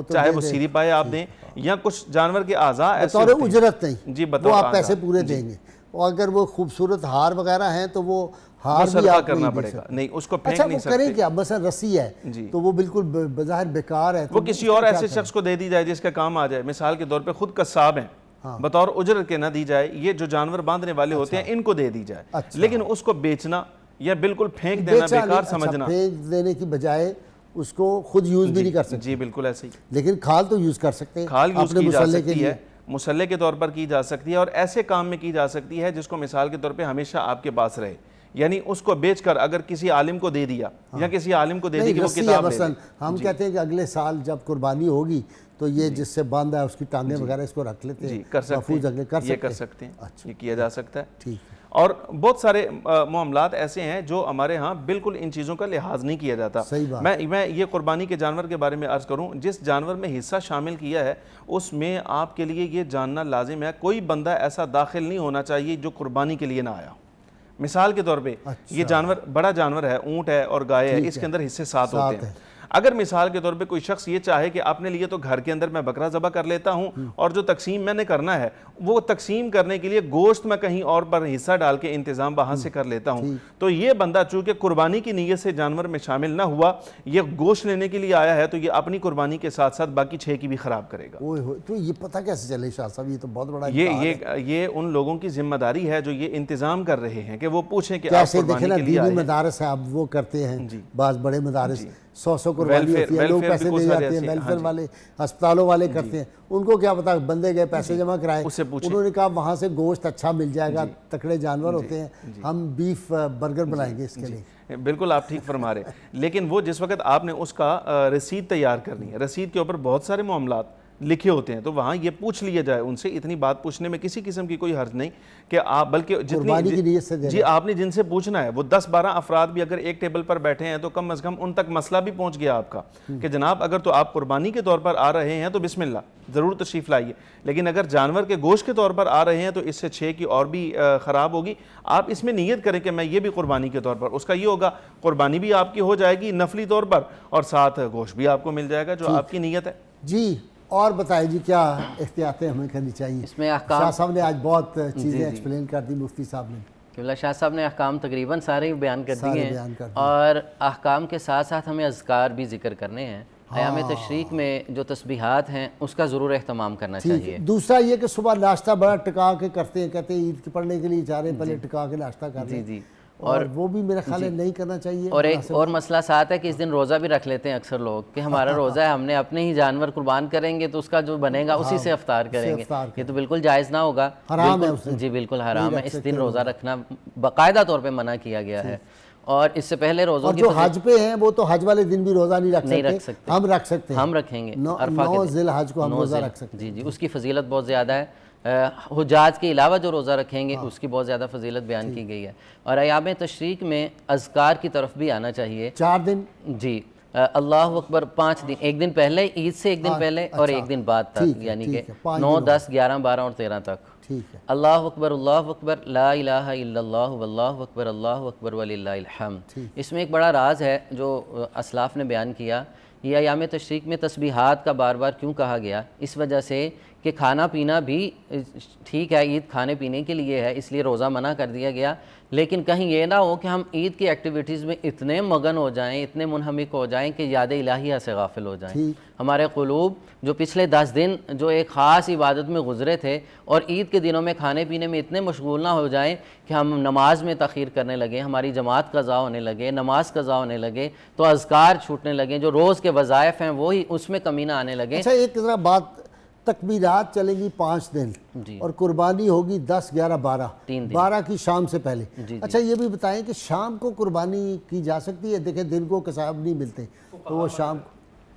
چاہے وہ سیری پائے آپ دیں یا کچھ جانور کے اعضاء ایسے بطور اجرت نہیں، جی بطور وہ آپ پیسے پورے دیں گے. اور اگر وہ خوبصورت ہار وغیرہ ہیں تو وہ ہار بھی آپ کرنا پڑے گا، نہیں اس کو پھینک اچھا نہیں وہ سکتے. کریں کیا؟ مثلا رسی ہے تو وہ بالکل بظاہر بیکار ہے، وہ کسی اور ایسے شخص کو دے دی جائے جس کا کام آ جائے. مثال کے طور پہ خود قصاب ہیں، بطور اجرت کے نہ دی جائے. یہ جو جانور باندھنے والے ہوتے ہیں ان کو دے دی جائے، لیکن اس کو بیچنا یا بالکل پھینک دینا، بیکار سمجھنا، پھینک دینے کی بجائے اس کو خود یوز بھی نہیں کر سکتے. جی بالکل ایسے ہی. لیکن کھال تو یوز کر سکتے ہیں، کھال یوز اپنے کی جا مسلح کے سکتی لیے. ہے، مسلح کے طور پر کی جا سکتی ہے، اور ایسے کام میں کی جا سکتی ہے جس کو مثال کے طور پہ ہمیشہ آپ کے پاس رہے. یعنی اس کو بیچ کر اگر کسی عالم کو دے دیا یا کسی عالم کو دے دی کہ وہ کتاب لے لے. ہم کہتے ہیں کہ اگلے سال جب قربانی ہوگی تو یہ جس سے باندھا ہے اس کی ٹانگیں وغیرہ اس کو رکھ لیتے ہیں. جی کر سکتے ہیں، یہ کر سکتے ہیں، یہ کیا جا سکتا ہے. ٹھیک. اور بہت سارے معاملات ایسے ہیں جو ہمارے ہاں بالکل ان چیزوں کا لحاظ نہیں کیا جاتا. میں یہ قربانی کے جانور کے بارے میں عرض کروں، جس جانور میں حصہ شامل کیا ہے اس میں آپ کے لیے یہ جاننا لازم ہے کوئی بندہ ایسا داخل نہیں ہونا چاہیے جو قربانی کے لیے نہ آیا. مثال کے طور پہ یہ جانور بڑا جانور ہے، اونٹ ہے اور گائے ہے، اس کے اندر حصے 7 ہوتے ہیں. اگر مثال کے طور پہ کوئی شخص یہ چاہے کہ اپنے لیے تو گھر کے اندر میں بکرا ذبح کر لیتا ہوں اور جو تقسیم میں نے کرنا ہے وہ تقسیم کرنے کے لیے گوشت میں کہیں اور پر حصہ ڈال کے انتظام وہاں سے کر لیتا ہوں، تو یہ بندہ چونکہ قربانی کی نیت سے جانور میں شامل نہ ہوا، یہ گوشت لینے کے لیے آیا ہے، تو یہ اپنی قربانی کے ساتھ ساتھ باقی 6 کی بھی خراب کرے گا. تو یہ پتہ کیسے چلے شاہ صاحب؟ یہ تو بہت بڑا یہ ان لوگوں کی ذمہ داری ہے جو یہ انتظام کر رہے ہیں کہ وہ پوچھیں کہ کیسے. دیکھیں نا دینی مدارس ہیں، اب وہ کرتے ہیں بعض بڑے مدارس 100 قربانی ہوتی ہے، لوگ پیسے دے جاتے ہیں، ویلفیئر والے ہسپتالوں والے کرتے ہیں. ان کو کیا پتا، بندے گئے پیسے جمع کرائے، انہوں نے کہا وہاں سے گوشت اچھا مل جائے گا، تکڑے جانور ہوتے ہیں، ہم بیف برگر بنائیں گے اس کے لیے. بالکل آپ ٹھیک فرما رہے ہیں. لیکن وہ جس وقت آپ نے اس کا رسید تیار کرنی ہے، رسید کے اوپر بہت سارے معاملات لکھے ہوتے ہیں تو وہاں یہ پوچھ لیا جائے ان سے. اتنی بات پوچھنے میں کسی قسم کی کوئی حرج نہیں کہ آپ بلکہ قربانی کی نیت سے جی آپ نے جن سے پوچھنا ہے وہ 10-12 افراد بھی اگر ایک ٹیبل پر بیٹھے ہیں تو کم از کم ان تک مسئلہ بھی پہنچ گیا آپ کا کہ جناب اگر تو آپ قربانی کے طور پر آ رہے ہیں تو بسم اللہ ضرور تشریف لائیے, لیکن اگر جانور کے گوشت کے طور پر آ رہے ہیں تو اس سے 6 کی اور بھی خراب ہوگی. آپ اس میں نیت کریں کہ میں یہ بھی قربانی کے طور پر, اس کا یہ ہوگا قربانی بھی آپ کی ہو جائے گی نفلی طور پر اور ساتھ گوشت بھی آپ کو مل جائے گا جو آپ کی نیت ہے. جی اور بتائیں جی کیا احتیاطیں ہمیں کرنی چاہیے؟ اس میں احکام شاہ صاحب نے آج بہت چیزیں ایکسپلین کر دی, مفتی صاحب نے. قبلہ شاہ صاحب نے احکام تقریباً سارے بیان کر دیے ہیں, اور احکام کے ساتھ ساتھ ہمیں اذکار بھی ذکر کرنے ہیں. ایام تشریق میں جو تسبیحات ہیں اس کا ضرور اہتمام کرنا چاہیے. دوسرا یہ کہ صبح ناشتہ بڑا ٹکا کے کرتے ہیں, کہتے ہیں عید پڑھنے کے لیے جا رہے ہیں پہلے ٹکا کے ناشتہ کر رہے ہیں, اور وہ بھی میرا خیال ہے نہیں کرنا چاہیے. اور ایک اور مسئلہ ساتھ ہے کہ اس دن روزہ بھی رکھ لیتے ہیں اکثر لوگ کہ ہمارا روزہ ہے, ہم نے اپنے ہی جانور قربان کریں گے تو اس کا جو بنے گا اسی سے افطار کریں گے. یہ تو بالکل جائز نہ ہوگا, جی بالکل حرام ہے. اس دن روزہ رکھنا باقاعدہ طور پہ منع کیا گیا ہے. اور اس سے پہلے روزوں کی جو حج پہ ہیں وہ تو حج والے دن بھی روزہ نہیں رکھ سکتے, ہم رکھ سکتے ہیں, ہم رکھیں گے 9 ذی الحج کو ہم روزہ رکھ سکتے ہیں. جی اس کی فضیلت بہت زیادہ ہے. حجاج کے علاوہ جو روزہ رکھیں گے اس کی بہت زیادہ فضیلت بیان کی گئی ہے. اور ایام تشریق میں اذکار کی طرف بھی آنا چاہیے. 4 دن جی اللہ اکبر 5 دن, ایک دن پہلے عید سے ایک دن پہلے اور ایک دن بعد تک, یعنی کہ 9, 10, 11, 12 اور 13 تک. اللہ اکبر لا الہ الا اللہ واللہ اکبر اللہ اکبر وللہ الحمد. اس میں ایک بڑا راز ہے جو اسلاف نے بیان کیا. یہ ایام تشریق میں تسبیحات کا بار بار کیوں کہا گیا؟ اس وجہ سے کہ کھانا پینا بھی ٹھیک ہے, عید کھانے پینے کے لیے ہے اس لیے روزہ منع کر دیا گیا, لیکن کہیں یہ نہ ہو کہ ہم عید کی ایکٹیویٹیز میں اتنے مگن ہو جائیں, اتنے منہمک ہو جائیں کہ یاد الہیہ سے غافل ہو جائیں. ہمارے قلوب جو پچھلے 10 دن جو ایک خاص عبادت میں گزرے تھے اور عید کے دنوں میں کھانے پینے میں اتنے مشغول نہ ہو جائیں کہ ہم نماز میں تاخیر کرنے لگے, ہماری جماعت قضا ہونے لگے, نماز قضا ہونے لگے, تو اذکار چھوٹنے لگیں, جو روز کے وظائف ہیں وہی اس میں کمی نہ آنے لگے. اچھا ایک ذرا بات, تکبیرات چلیں گی 5 دن اور قربانی ہوگی 10, 11, 12 کی شام سے پہلے. اچھا یہ بھی بتائیں کہ شام کو قربانی کی جا سکتی ہے؟ دیکھیں دن کو کساب نہیں ملتے تو وہ شام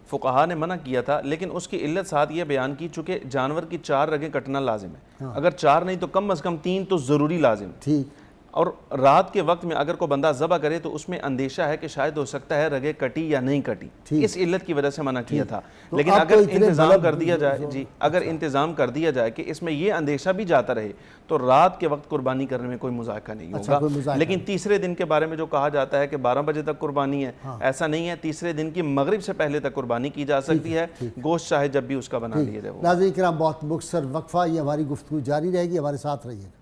فقہا نے منع کیا تھا, لیکن اس کی علت ساتھ یہ بیان کی چونکہ جانور کی 4 رگیں کٹنا لازم ہے. اگر 4 نہیں تو کم از کم 3 تو ضروری لازم ہے. ٹھیک. اور رات کے وقت میں اگر کوئی بندہ ذبح کرے تو اس میں اندیشہ ہے کہ شاید ہو سکتا ہے رگیں کٹی یا نہیں کٹی, اس علت کی وجہ سے منع کیا تھا. لیکن اگر انتظام کر دیا جائے, جی اگر انتظام کر دیا جائے کہ اس میں یہ اندیشہ بھی جاتا رہے تو رات کے وقت قربانی کرنے میں کوئی مذائقہ نہیں ہوگا. لیکن تیسرے دن کے بارے میں جو کہا جاتا ہے کہ 12 بجے تک قربانی ہے, ایسا نہیں ہے. تیسرے دن کی مغرب سے پہلے تک قربانی کی جا سکتی ہے, گوشت چاہے جب بھی اس کا بنا لیا جائے. ناظرین کرام بہت مختصر وقفہ, یہ ہماری گفتگو جاری رہے گی, ہمارے ساتھ رہیے.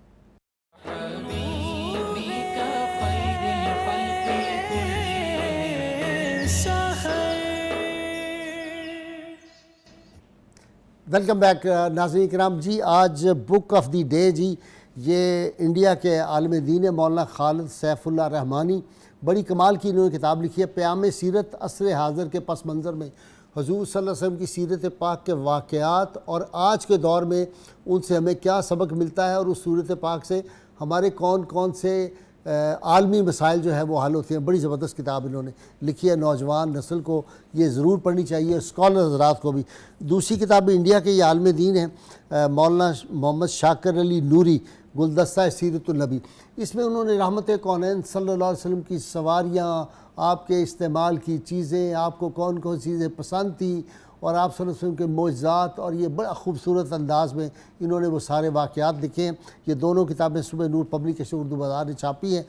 ویلکم بیک ناظرین کرام. جی آج بک آف دی ڈے, جی یہ انڈیا کے عالم دین ہے مولانا خالد سیف اللہ رحمانی. بڑی کمال کی انہوں نے کتاب لکھی ہے, پیام سیرت عصر حاضر کے پس منظر میں حضور صلی اللہ علیہ وسلم کی سیرت پاک کے واقعات اور آج کے دور میں ان سے ہمیں کیا سبق ملتا ہے, اور اس سورت پاک سے ہمارے کون کون سے عالمی مسائل جو ہے وہ حل ہوتے ہیں. بڑی زبردست کتاب انہوں نے لکھی ہے, نوجوان نسل کو یہ ضرور پڑھنی چاہیے, اسکالر حضرات کو بھی. دوسری کتاب بھی انڈیا کے یہ عالم دین ہے مولانا محمد شاکر علی نوری, گلدستہ سیرت النبی. اس میں انہوں نے رحمت کونین صلی اللہ علیہ وسلم کی سواریاں, آپ کے استعمال کی چیزیں, آپ کو کون کون چیزیں پسند تھیں, اور آپ صلی اللہ علیہ وسلم کے معجزات, اور یہ بڑا خوبصورت انداز میں انہوں نے وہ سارے واقعات لکھے ہیں. یہ دونوں کتابیں صبح نور پبلیکیشن اردو بازار نے چھاپی ہیں.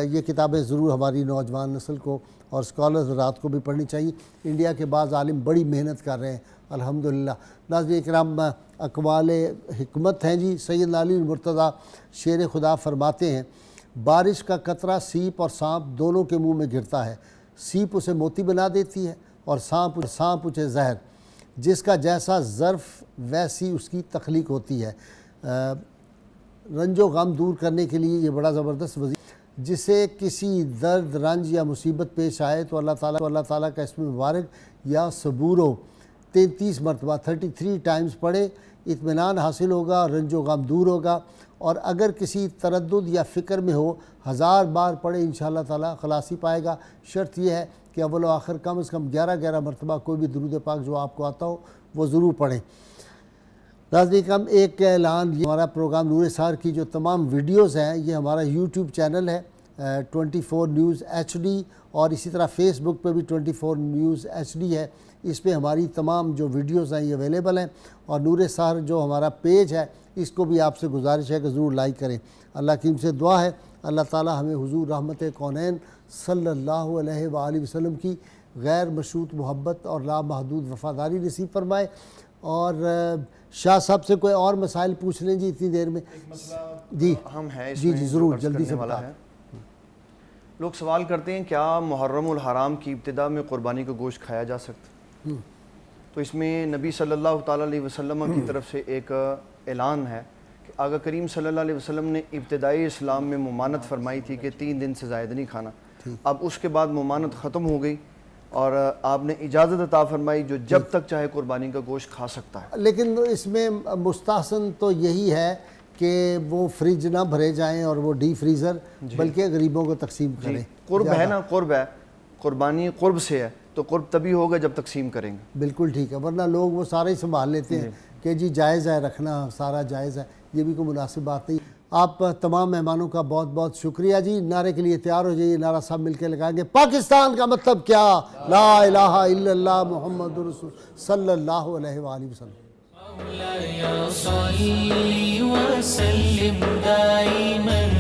یہ کتابیں ضرور ہماری نوجوان نسل کو اور اسکالرز رات کو بھی پڑھنی چاہیے. انڈیا کے بعض عالم بڑی محنت کر رہے ہیں الحمدللہ. ناظرین کرام اقوال حکمت ہیں جی. سید علی مرتضیٰ شیر خدا فرماتے ہیں, بارش کا قطرہ سیپ اور سانپ دونوں کے منہ میں گرتا ہے, سیپ اسے موتی بنا دیتی ہے اور سانپ اسے زہر. جس کا جیسا ظرف ویسی اس کی تخلیق ہوتی ہے. رنج و غم دور کرنے کے لیے یہ بڑا زبردست وظیفہ. جسے کسی درد رنج یا مصیبت پیش آئے تو اللہ تعالیٰ کا اسم مبارک یا صبورو 33 مرتبہ 33 ٹائمز پڑھے, اطمینان حاصل ہوگا, رنج و غم دور ہوگا. اور اگر کسی تردد یا فکر میں ہو 1000 بار پڑھے انشاءاللہ تعالیٰ خلاصی پائے گا. شرط یہ ہے کہ اول و آخر کم از کم 11 مرتبہ کوئی بھی درود پاک جو آپ کو آتا ہو وہ ضرور پڑھیں۔ ناظرین کرام، ایک اعلان، یہ ہمارا پروگرام نور اسرار کی جو تمام ویڈیوز ہیں یہ ہمارا یوٹیوب چینل ہے 24 نیوز HD، اور اسی طرح فیس بک پہ بھی 24 نیوز HD ہے، اس پہ ہماری تمام جو ویڈیوز ہیں یہ اویلیبل ہیں، اور نور اسرار جو ہمارا پیج ہے اس کو بھی آپ سے گزارش ہے کہ ضرور لائک کریں۔ اللہ کریم سے دعا ہے اللہ تعالی ہمیں حضور رحمت کونین صلی اللہ علیہ وآلہ وسلم کی غیر مشروط محبت اور لامحدود وفاداری نصیب فرمائے۔ اور شاہ صاحب سے کوئی اور مسائل پوچھ لیں جی اتنی دیر میں؟ جی اہم ہے اس جی میں جی جو ضرور عرض جلدی کرنے سے والا بتا۔ ہے۔ لوگ سوال کرتے ہیں کیا محرم الحرام کی ابتدا میں قربانی کا گوشت کھایا جا سکتا؟ تو اس میں نبی صلی اللہ تعالیٰ علیہ وسلم کی طرف سے ایک اعلان ہے کہ آقا کریم صلی اللہ علیہ وسلم نے ابتدائی اسلام میں ممانت فرمائی تھی کہ 3 دن سے زائد نہیں کھانا۔ اب اس کے بعد ممانت ختم ہو گئی اور آپ نے اجازت عطا فرمائی جو جب تک چاہے قربانی کا گوشت کھا سکتا ہے۔ لیکن اس میں مستحسن تو یہی ہے کہ وہ فریج نہ بھرے جائیں اور وہ ڈی فریزر بلکہ غریبوں کو تقسیم کریں۔ قرب ہے نا، قرب ہے، قربانی قرب سے ہے تو قرب تبھی ہوگا جب تقسیم کریں گے۔ بالکل ٹھیک ہے، ورنہ لوگ وہ سارے ہی سنبھال لیتے ہیں کہ جی جائز ہے رکھنا، سارا جائز ہے، یہ بھی کوئی مناسب بات نہیں۔ آپ تمام مہمانوں کا بہت بہت شکریہ جی۔ نعرے کے لیے تیار ہو جائیے، نعرہ سب مل کے لگائیں گے۔ پاکستان کا مطلب کیا؟ لا الہ الا اللہ محمد رسول صلی اللہ علیہ وآلہ وسلم۔ مولاي صل وسلم دائما